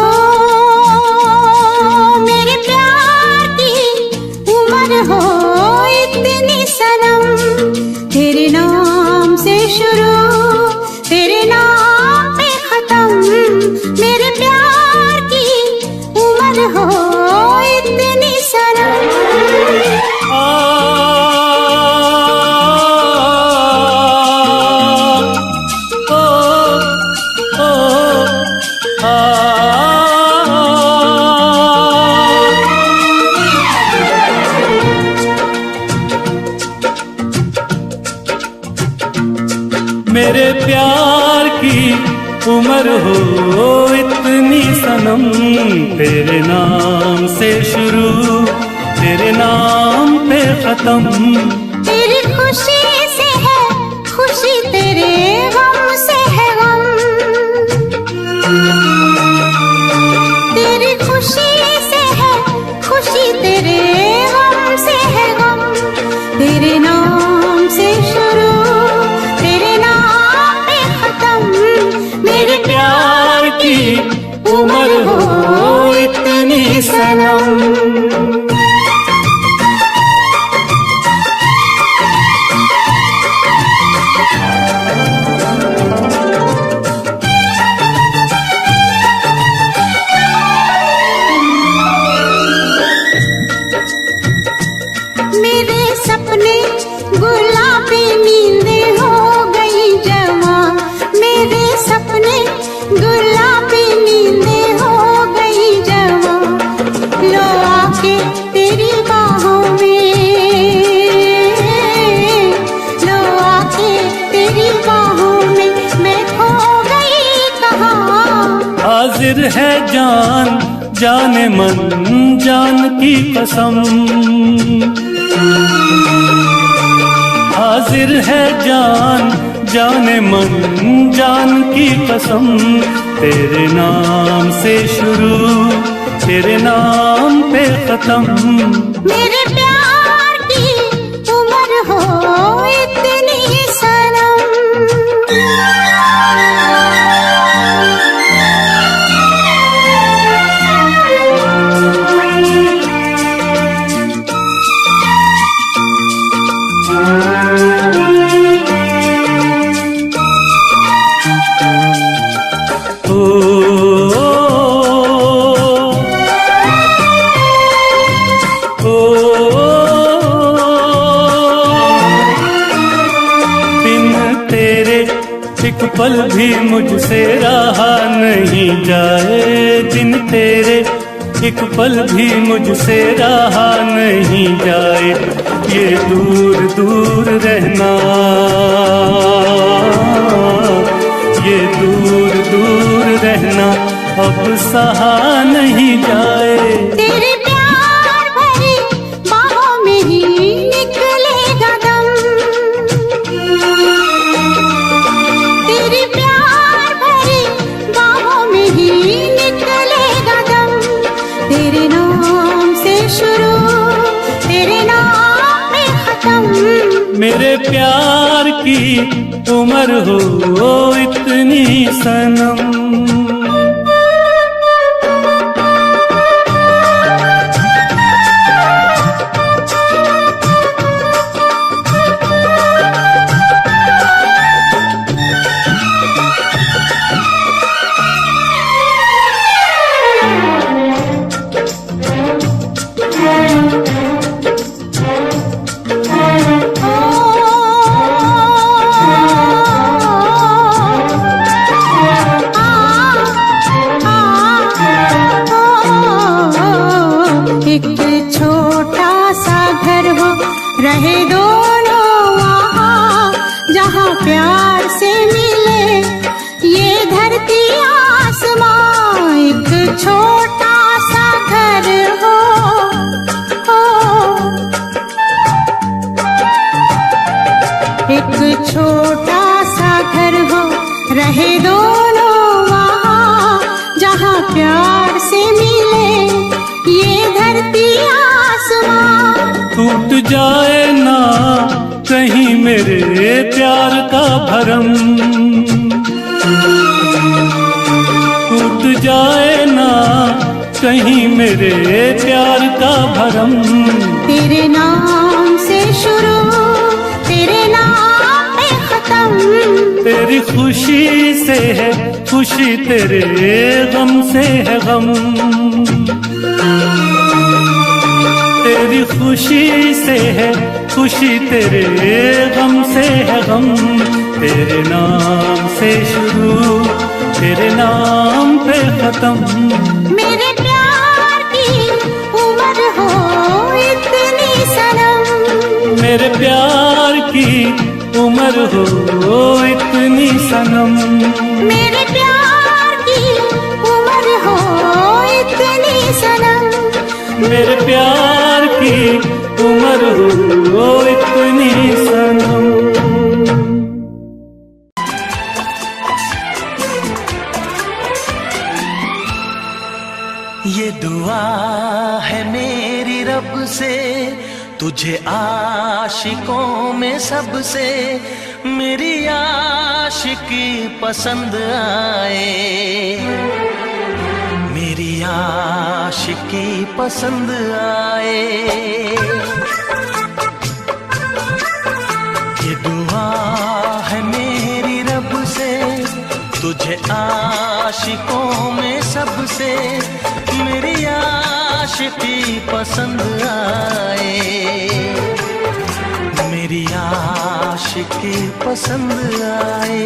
मेरे प्यार की उम्र हो इतनी सनम। तेरे नाम से शुरू तेरे नाम पे खत्म, मेरे प्यार की उम्र हो इतनी सनम। मेरे प्यार की उम्र हो इतनी सनम। तेरे नाम से शुरू तेरे नाम पे खत्म। तेरी खुशी से है खुशी, तेरे गम से है गम। तेरी खुशी से है खुशी, तेरे गम से है गम। तेरे नाम से शुरू तेरे नाम पे खत्म, मेरे प्यार की उम्र हो इतनी सनम। मेरे सपने गुलाबी नींदें हो गई जवा। मेरे सपने गुलाबी नींदें हो गई जवा। लो आके तेरी बाहों में, लो आके तेरी बाहों में मैं खो गई कहाँ। हाजिर है जान जाने मन जान की कसम। हाजिर है जान जाने मन जान की कसम। तेरे नाम से शुरू तेरे नाम पे खत्म। मेरे प्यार की उम्र हो इतनी सनम। एक पल भी मुझसे रहा नहीं जाए। दिन तेरे एक पल भी मुझसे रहा नहीं जाए। ये दूर दूर रहना, ये दूर दूर रहना अब सहा नहीं जाए। तेरे प्यार भरी बाहों में ही निकलेगा दम। तेरे प्यार भरी बाहों में ही निकलेगा दम। तेरे नाम से शुरू तेरे नाम पे खत्म। मेरे प्यार की उम्र हो इतनी सनम। रहे दोनों वहाँ जहाँ प्यार से मिले। ये धरती आसमां एक छोटा सा घर हो, एक छोटा सा घर हो, रहे दोनों वहाँ जहाँ प्यार से मिले। ये धरती आसमां टूट जाए ना कहीं मेरे प्यार का भरम, टूट जाए ना कहीं मेरे प्यार का भरम। तेरे नाम से शुरू, तेरे नाम पे खत्म। तेरी खुशी से है खुशी, तेरे गम से है गम। तेरी खुशी से है खुशी, तेरे गम से है गम। तेरे नाम से शुरू, तेरे नाम पे खत्म। मेरे प्यार की उम्र हो इतनी सनम, मेरे प्यार की उम्र हो इतनी सनम। मेरे प्यार की उम्र हो इतनी सनम। मेरे प्यार की उम्र हो इतनी सनम। ये दुआ है मेरी रब से, तुझे आशिकों में सबसे मेरी आशिकी पसंद आए, मेरी आशिकी पसंद आए। ये दुआ है मेरी रब से, तुझे आशिकों में सबसे मेरी आशिकी पसंद आए, मेरी आशिकी पसंद आए।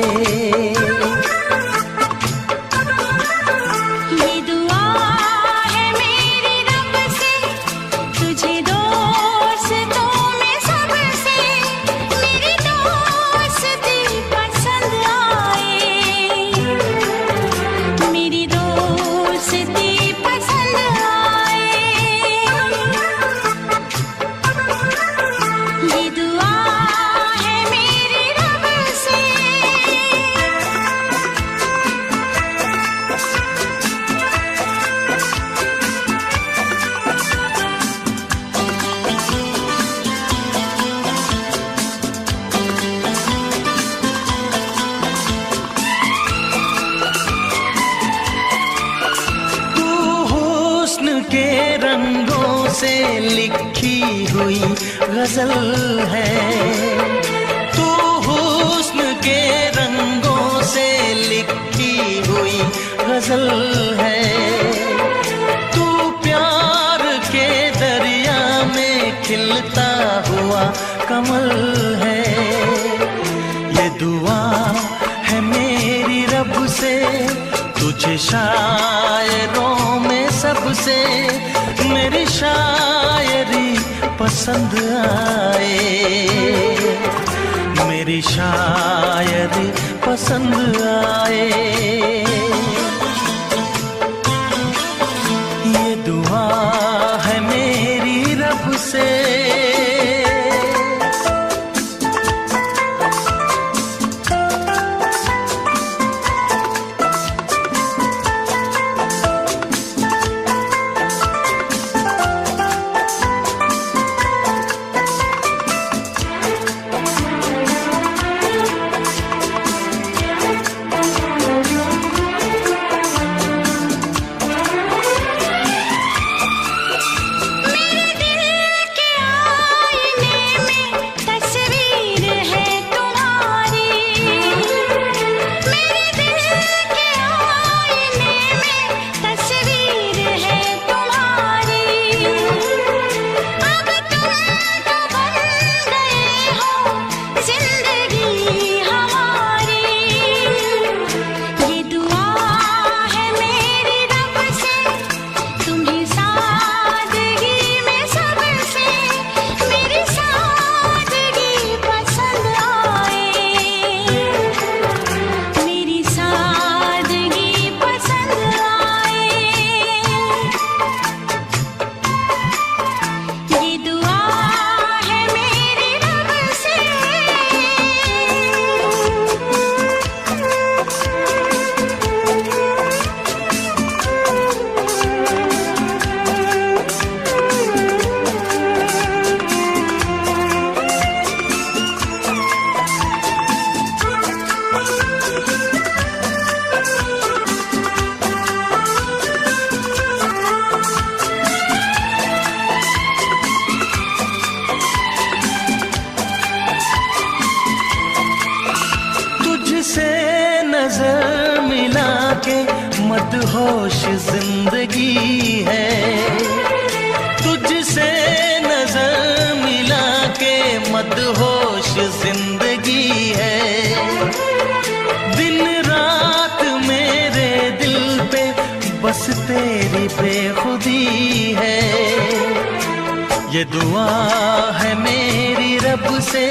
गजल है तू, हुस्न के रंगों से लिखी हुई गजल है। तू प्यार के दरिया में खिलता हुआ कमल है। ये दुआ है मेरी रब से, तुझे शायरों में सबसे मेरी शायरी पसंद आए, मेरी शायरी पसंद आए। ये दुआ है मेरी रब से। मदहोश जिंदगी है, तुझसे नजर मिला के मदहोश जिंदगी है। दिन रात मेरे दिल पे बस तेरी बेखुदी है। ये दुआ है मेरी रब से,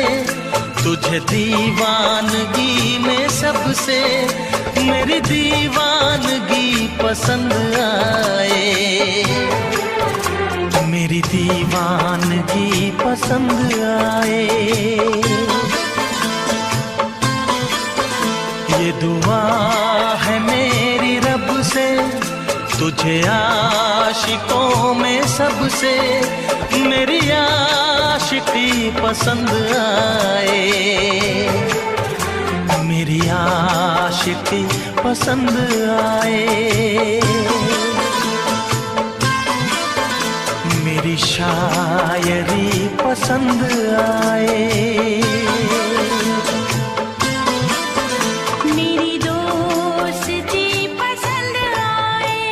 तुझे दीवानगी में सबसे मेरी दीवानगी पसंद आए, मेरी दीवानगी पसंद आए। ये दुआ है मेरी रब से, तुझे आशिकों में सबसे मेरी आशिकी पसंद आए, मेरी आशिकी पसंद आए। मेरी शायरी पसंद आए, मेरी दोस्ती पसंद आए।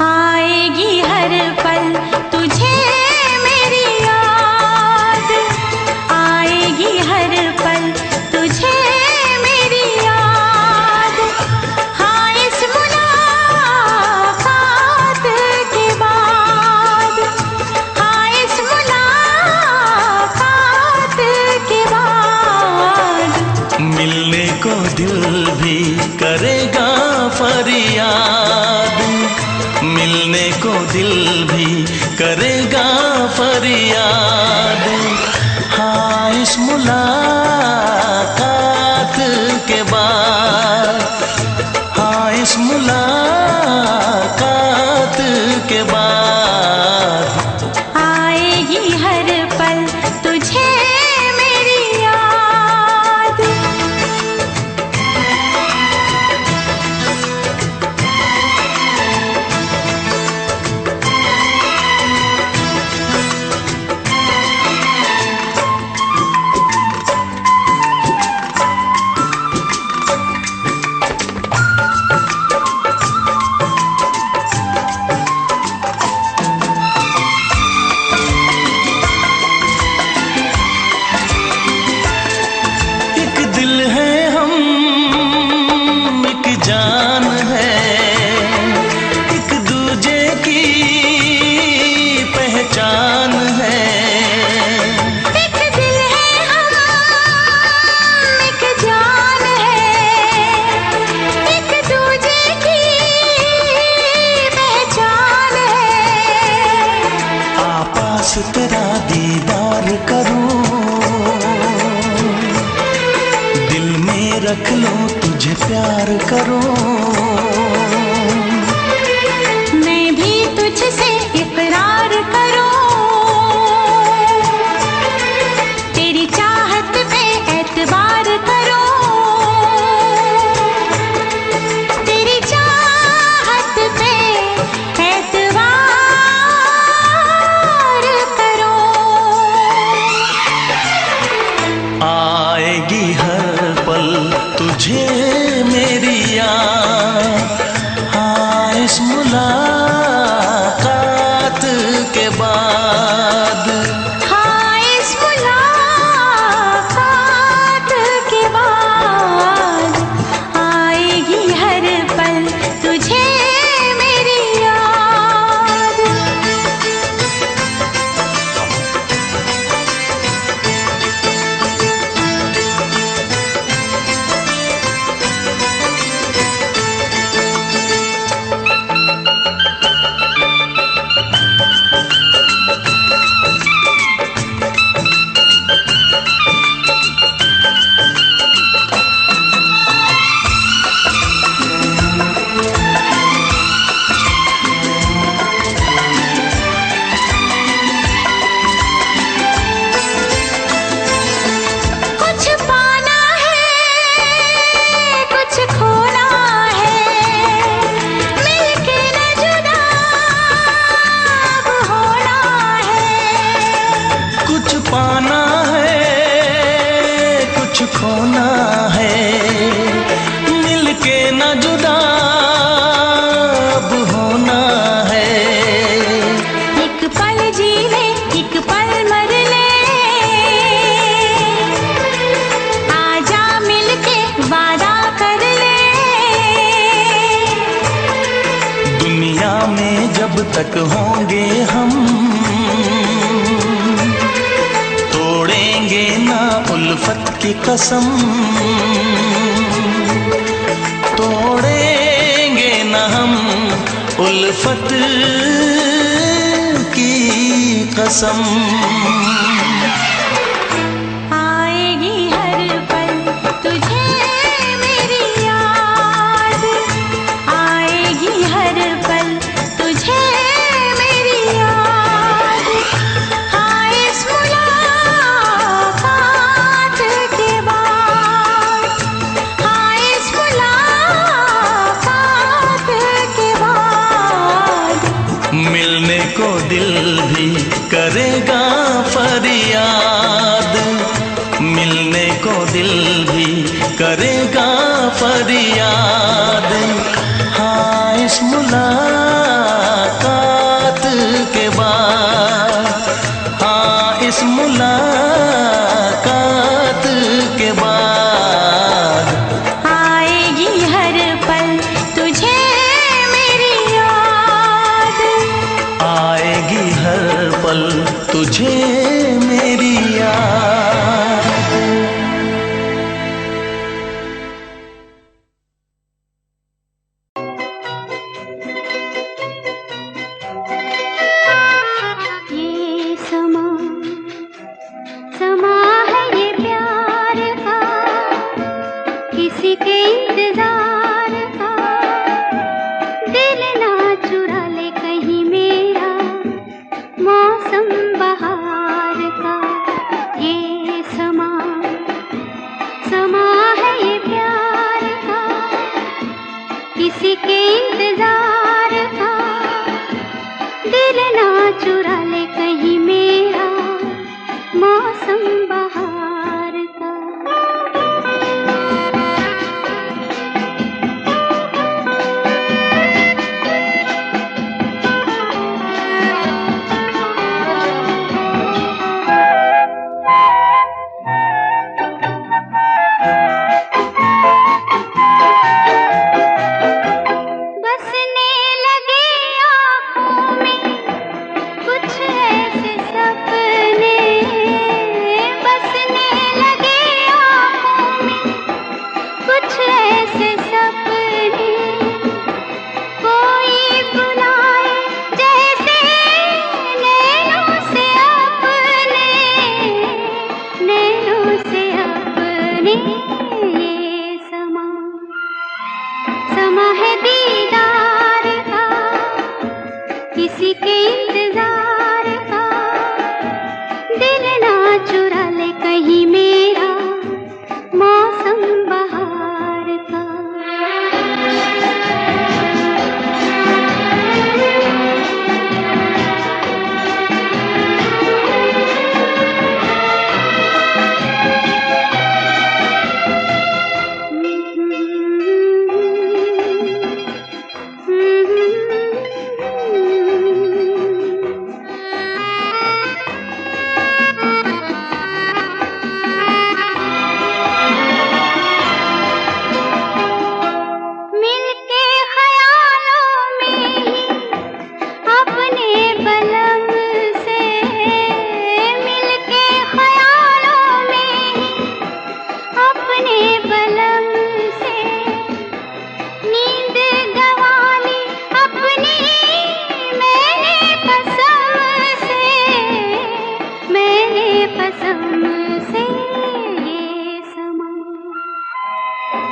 आएगी हर पल तुझे मेरी याद, आएगी हर पल तुझे मेरी याद। हाँ इस मुलाकात के बाद, हाँ इस मुलाकात के बाद मिलने को दिल भी करेगा फरियाद, मिलने को दिल भी करेगा फरियाद। हाँ इस मुलाकात के बाद, हाँ इस मुलाकात के बाद आएगी हर पल तुझे मेरी याद। एक दिल है हम, एक जान है, एक दूजे की पहचान है। एक दिल है हम, एक जान है, एक दूजे की पहचान है। आपास तेरा दीदार करूं, दिल में रख लो तुझे प्यार करूं। मैं भी तुझसे इकरार करूं, तेरी चाहत पे एतबार करूं, तेरी चाहत पे एतबार करूं। आएगी हर पल तुझे मेरी याद, हाँ इस मुलाकात के बाद। हाँ इस मुलाकात खोना है, मिलके न जुदा अब होना है। एक पल जी ले, एक पल मर ले, आजा मिलके वादा कर ले। दुनिया में जब तक होंगे हम, तोड़ेंगे ना उल्फत की कसम, तोड़ेंगे ना हम उल्फत की कसम। आएगी हर पल तुझे मेरी याद, आएगी हर पल तुझे मेरी याद। हाँ इस मुलाकात के बाद, हाँ इस मुलाकात के बाद, मिलने को दिल भी करेगा फरियाद, मिलने को दिल भी करेगा फरियाद। हाँ इस मुलाकात के बाद, हाँ इस मुलाकात के बाद, आएगी हर पल तुझे मेरी याद, आएगी हर पल तुझे मेरी याद। ये समा समा है ये प्यार का, किसी के इंतजार का। दिल ना चुरा ले कहीं मेरा, मौसम बहार का। ये समा समा है ये प्यार का, किसी के इंतजार का। दिल ना चुरा ले कहीं मेरा, मौसम बहार का। बसने लगे आँखों में कुछ ऐसे सपने, बसने लगे आँखों में कुछ ऐसे सपने। कोई बुलाए जैसे नैनों से अपने, नैनों से अपने। ये समा समा है दीदार का, किसी के इंतजार का। दिल ना चुरा ले कहीं मेरा, मौसम बहार का। मिलके ख्यालों में ही अपने बलम से, मिलके ख्यालों में ही अपने बलम से। नींद गंवाली अपनी मैंने कसम से, मैंने कसम से। ये समा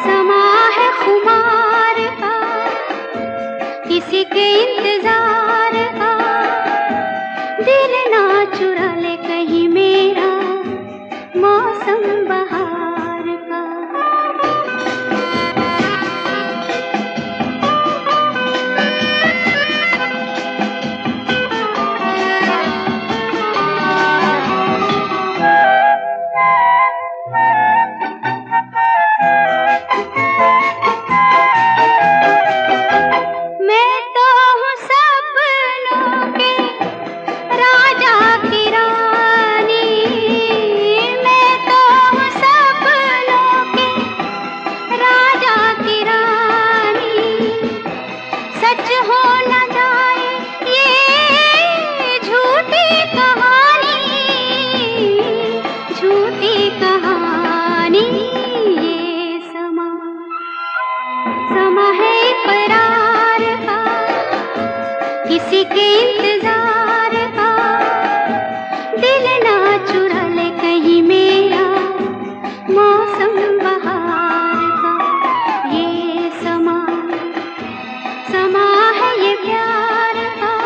समा है खुमार का, किसी के इंतजार का। दिल ना चुरा ले कहीं मेरा, मौसम बहार का। किसी के इंतजार का, दिल ना चुरा ले कहीं मेरा मौसम बहार का। ये समा समा है ये प्यार का।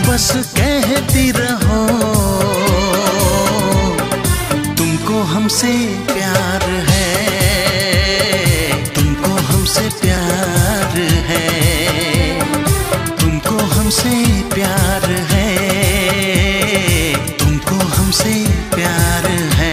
बस कहती रहो तुमको हमसे प्यार है, तुमको हमसे प्यार है, तुमको हमसे प्यार है, तुमको हमसे प्यार है।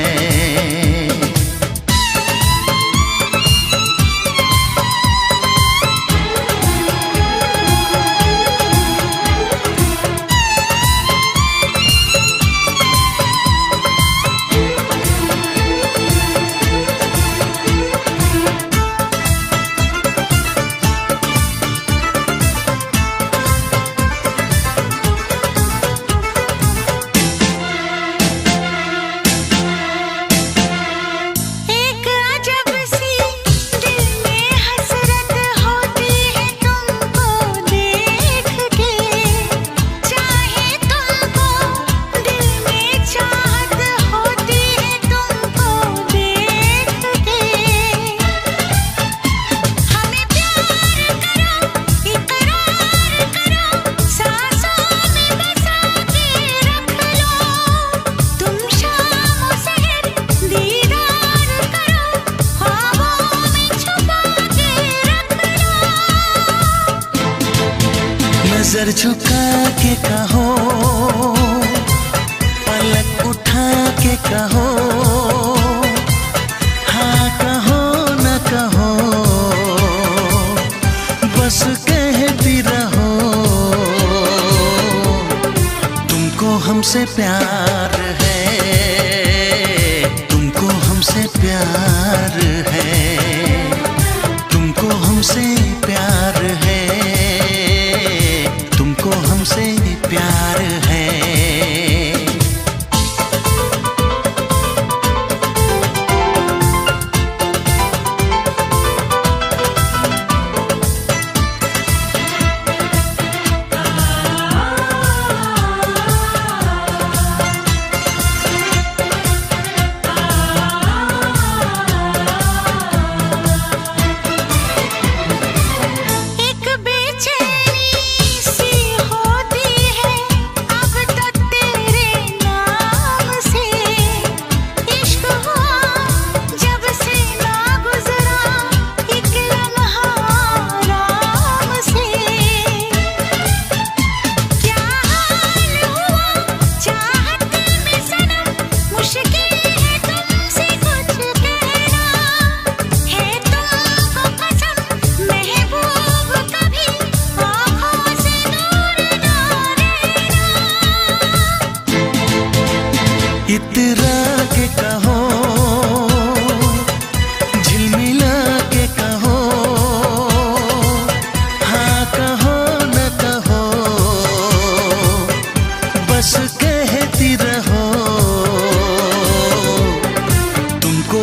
नजर झुका के कहो, पलक उठा के कहो, हाँ कहो न कहो, बस कहती रहो तुमको हमसे प्यार है, तुमको हमसे प्यार है, तुमको हमसे प्यार है, तुमको हमसे प्यार है।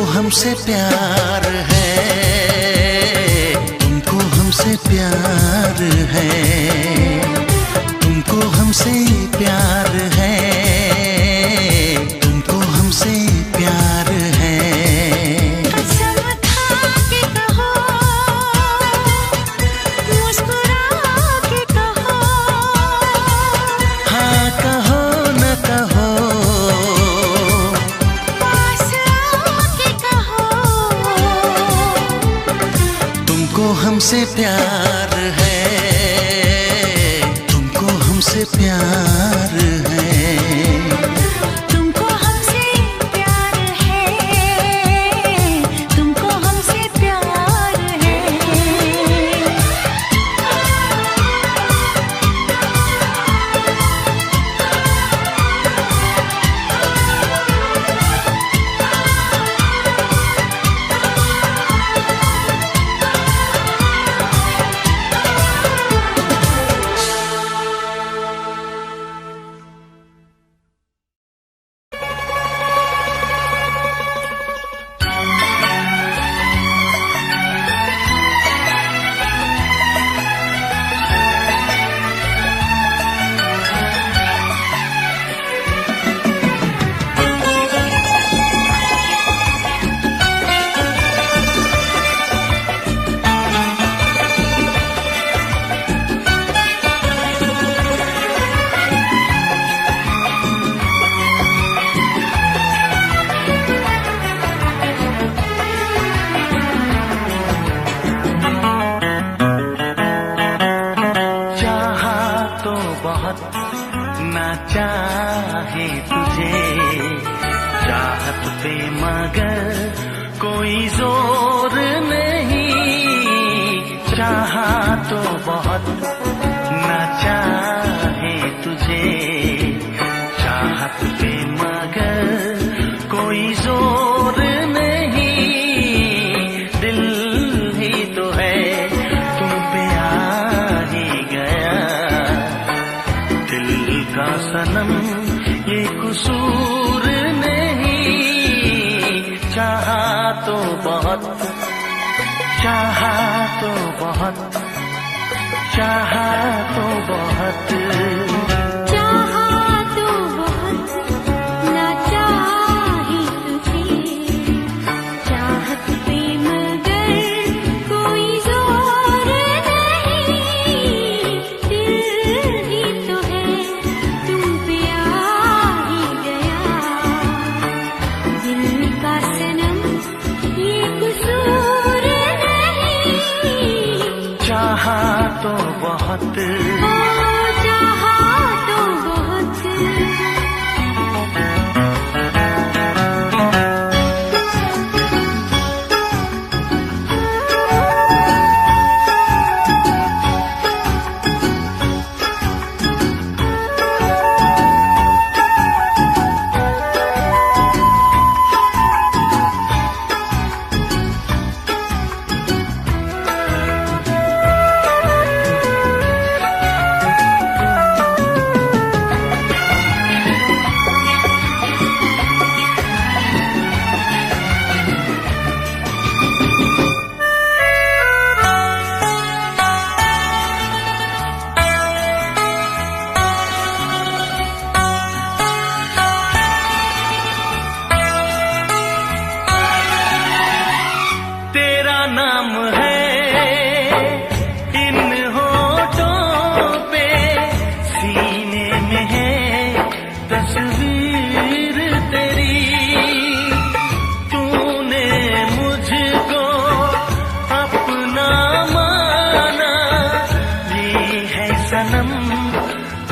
हमसे प्यार है, तुमको हमसे प्यार है, तुमको हमसे प्यार है, तुमको हमसे प्यार है। कसम खा के कहो, मुस्कुरा के कहो, हाँ कहो न कहो, पास आके कहो, तुमको हमसे प्यार है, तुमको हमसे प्यार है। तुमको हमसे प्यार है, तुमको हमसे प्यार है। ना चाहे तुझे चाहत पे मगर कोई जोर नहीं, चाहा तो बहुत ना चाहे तुझे चाहत पे मगर कोई जोर नहीं, दिल ही तो है तुम पे आ ही गया, दिल का सनम ये कसूर नहीं, चाहा तो बहुत, चाहा तो बहुत, चाहा तो बहुत, चाहा तो बहुत ना चाहे तुझे चाहत पे मगर कोई जोर नहीं, दिल ही तो है तुम पे आ ही गया, दिल का सनम ये कसूर नहीं, चाहा तो बहुत, ओ चाहा तो बहुत। तेरा नाम है इन होठों पे, सीने में है तस्वीर तेरी, तूने मुझको अपना माना, ये है सनम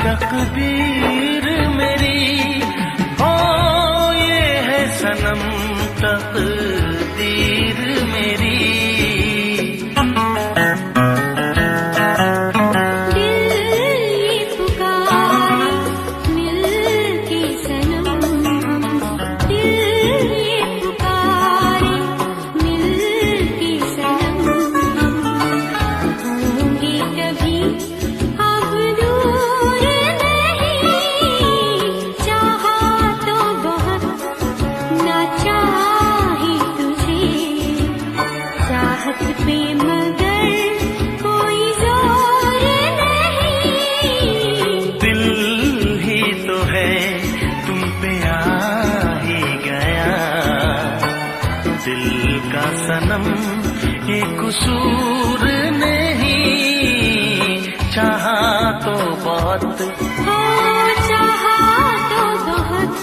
तकदीर मेरी, ओ ये है सनम तकदीर मेरी। दिल ये पुकारे मिल के सनम, दिल ये पुकारे मिल के सनम, होंगे कभी अब दूर नहीं, दिल का सनम ये कसूर नहीं, चाहा तो बहुत, हो चाहा तो बहुत।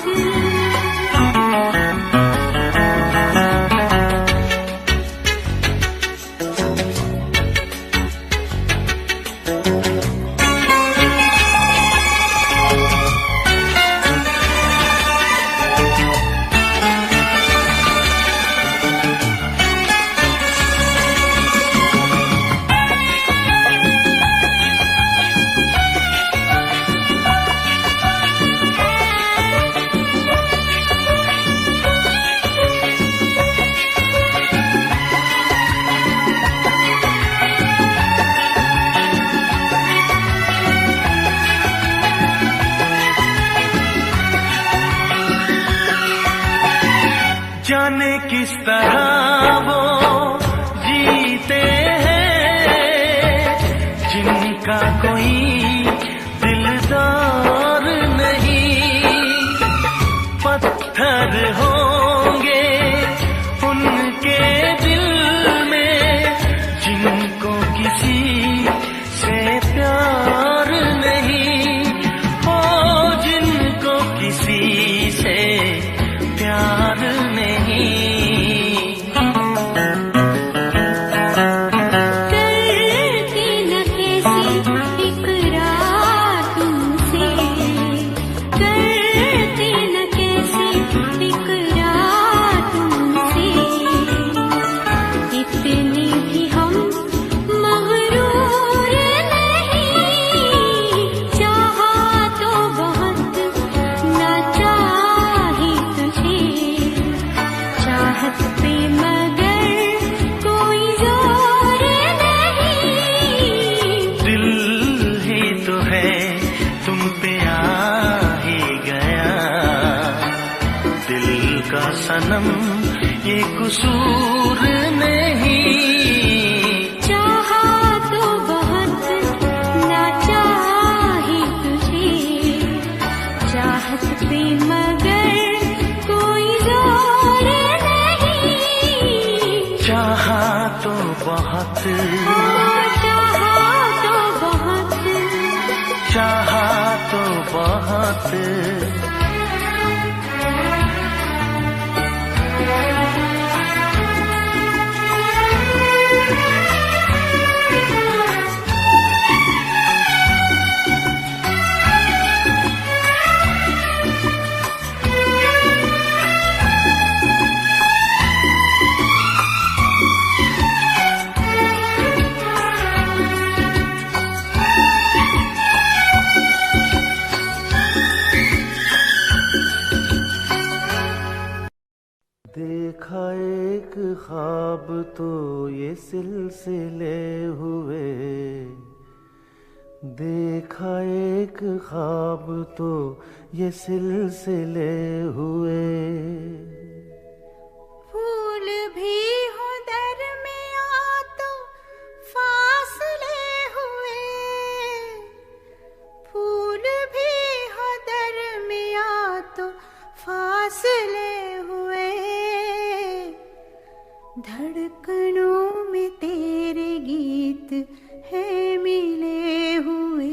जाने किस तरह वो जीते हैं जिनका कोई दिलदार नहीं, पत्थर होंगे उनके दिल में जिनको किसी से प्यार नहीं, हो जिनको किसी से प्यार नहीं। करती न कैसी इकरार तुमसे, करती न कैसी इकरार तुमसे, इतने भी हम मगरूर नहीं, चाहा तो बहुत न चाहे तुझे, चाहत पे मगर कोई जोर नहीं। दिल ही तो है तुम पे आ ही गया, दिल का सनम ये कसूर नहीं, चाहा तो बहुत ना चाहे तुझे, चाहत पे मगर कोई जोर नहीं। चाहा तो बहुत, चाहा तो बहुत, चाहा तो बहुत। देखा एक ख्वाब तो ये सिलसिले हुए, देखा एक ख्वाब तो ये सिलसिले हुए, फूल भी हो दरमिया तो फासले हुए, फूल भी हो दरमिया तो फासले हुए, धड़कनों में तेरे गीत है मिले हुए,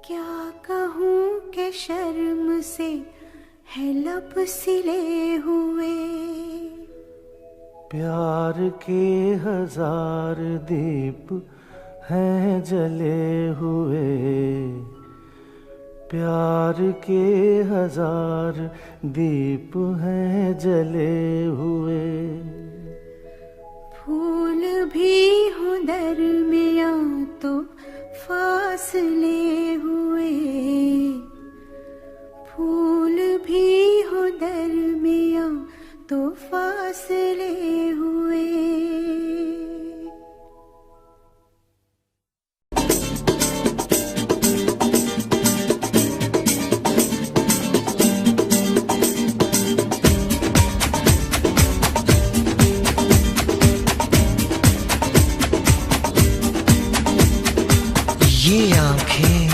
क्या कहूँ कि शर्म से है लब सिले हुए। प्यार के हजार दीप हैं जले हुए, प्यार के हजार दीप हैं जले हुए, फूल भी हो दरमिया तो फासले हुए, फूल भी हो दरमिया तो फासले हुए। ये आंखें,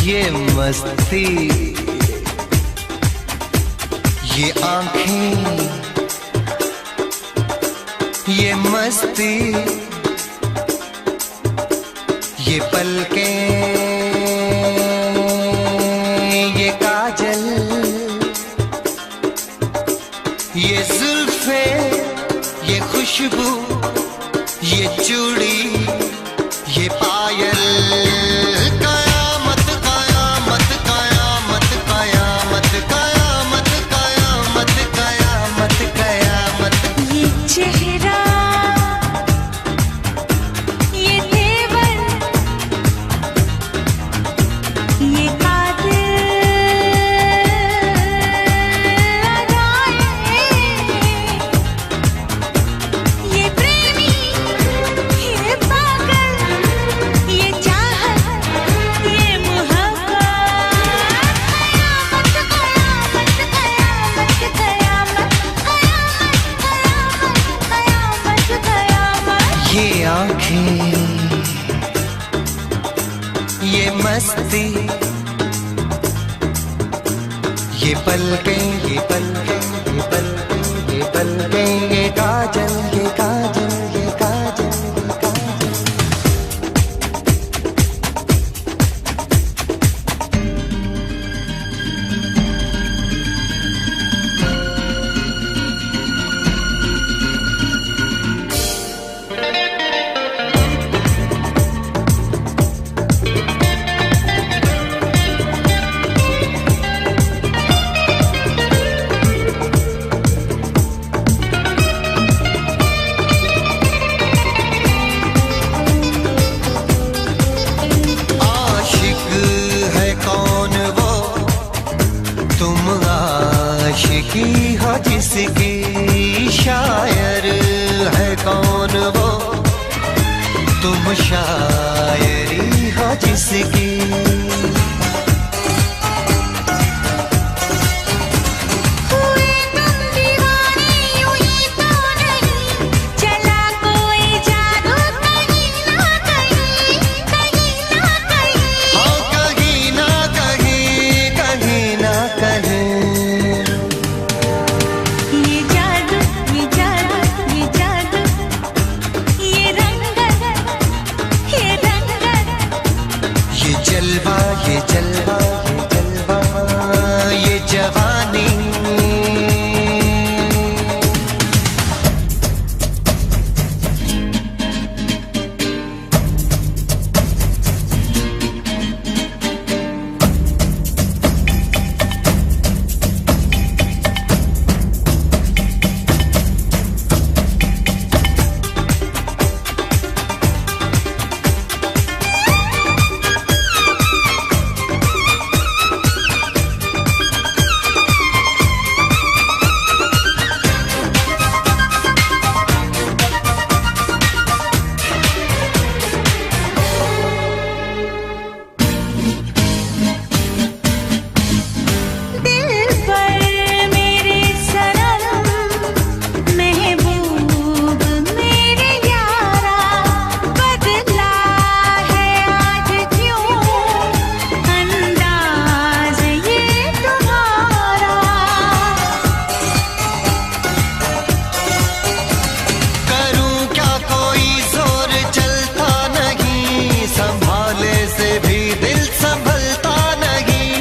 ये मस्ती, ये आंखें, ये मस्ती, ये पलकें, ये काजल, ये जुल्फे, ये खुशबू, ये चूड़ी, ये पायल, कयामत कयामत कयामत कयामत कयामत कयामत कयामत कयामत। ये चेहरा, ये तेवर, ये कातिल अदाएं, ये प्रेमी, ये पागल, ये चाहत, ये मोहब्बत, कयामत कयामत कयामत कयामत कयामत कयामत कयामत। ये आंखें, ये मस्ती, ये पलकें, ये पलकें, ये पलकें, ये पलकें, ये काजल, ये काजल, ये काजल, ये काजल। आशिक है कौन वो, तुम आशिकी हो जिसकी, शायर है कौन वो, तुम शायरी हो जिसकी। हुए तुम दीवाने यूं ही तो नहीं, चला कोई जादू कहीं ना कहीं, कहीं ना कहीं। हाँ कहीं ना कहीं, कहीं ना कहीं। ये जादू, ये जादू, ये जादू, ये रंगत, ये रंगत, ये जलवा, ये जलवा, ये जलवा, ये जवानी। दिल पर मेरे सनम, महबूब मेरे यारा, बदला है आज क्यों अंदाज ये तुम्हारा। करूं क्या कोई जोर चलता नहीं, संभाले से भी दिल संभलता नहीं,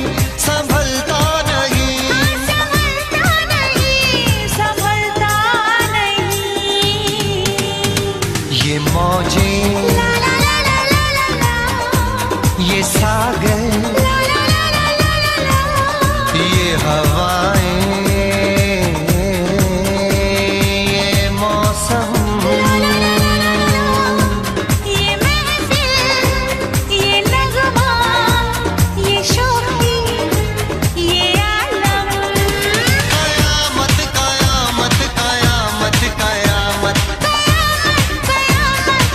संभलता नहीं। संभलता नहीं, संभलता नहीं। ये मौजें, ला ला ला ला ला ला ला, ये सागर, ला ला ला ला ला ला ला। ये हवाएं, ये मौसम, ये महफिल, ये नगमा, ये शोखी, ये आलम, कयामत कयामत कयामत कयामत। कयामत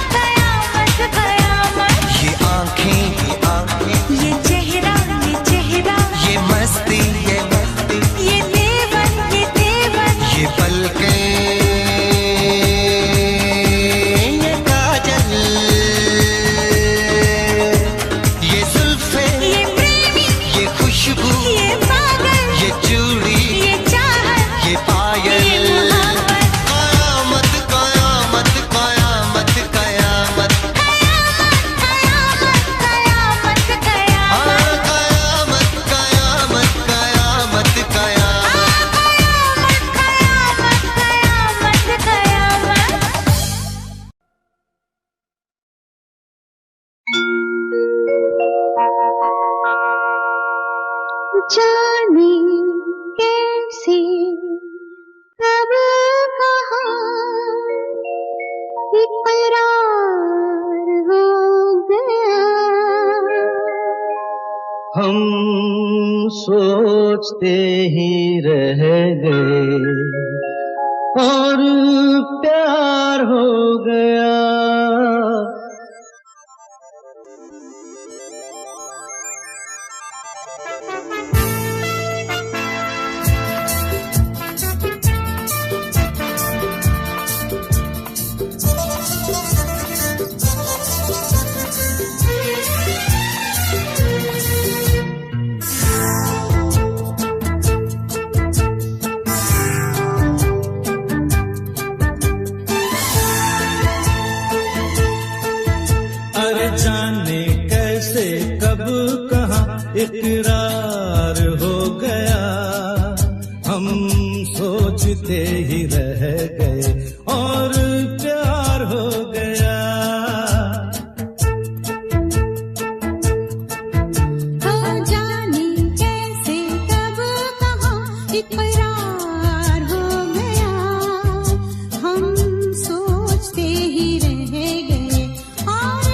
कयामत कयामत। ये आंखें, ये आंखें, ये चेहरा, ये चेहरा, ये मस्ती, ये मस्ती, ये तेवर, ये तेवर, ये पलकें, ये काजल, ये जुल्फे, ये प्रेमी, ये खुशबू, ये पागल, ये चूड़ी, ये चाहत, हम सोचते ही रह गए और प्यार हो गया। जाने कैसे कब कहाँ इकरार हो गया, हम सोचते ही रह गए और प्यार हो गया। हो जाने कैसे कब कहाँ इकरार हो गया, हम सोचते ही रह गए और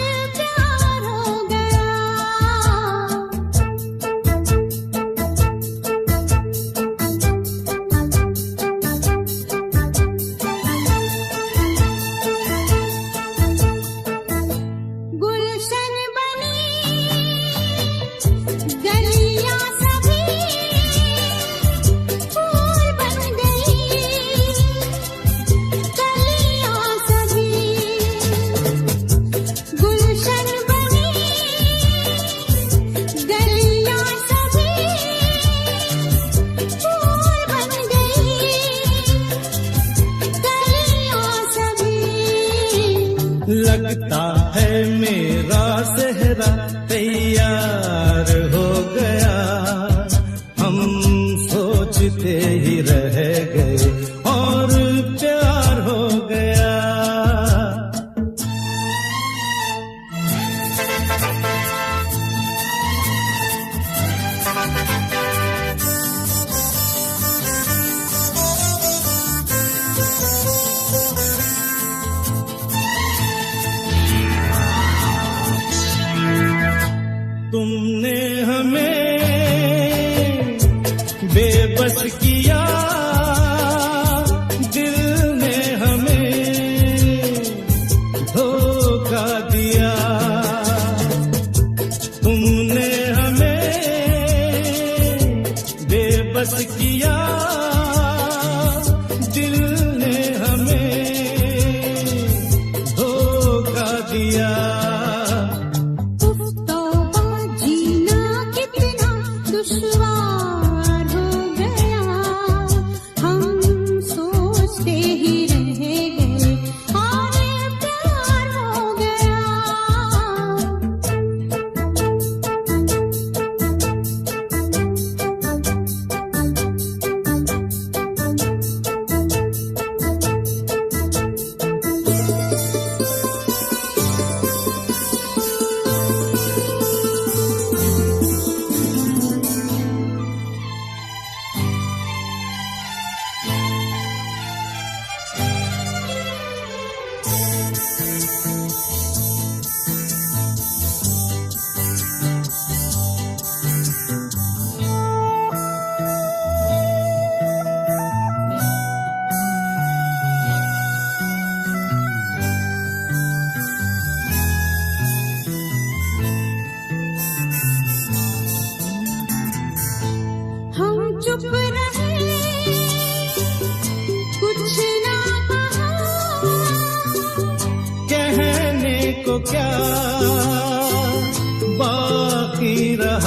लगता है मेरा सेहरा तैयार हो गया, हम सोचते ही रह गए और प्यार हो गया। तुमने हमें बेबस किया, दिल ने हमें धोखा दिया। तुमने हमें बेबस किया, दिल ने हमें धोखा दिया। दुश्वार हो गया, हम सोचते ही रह गए और प्यार हो गया। हम चुप रहे, कुछ ना कहा, कहने को क्या बाकी रहा।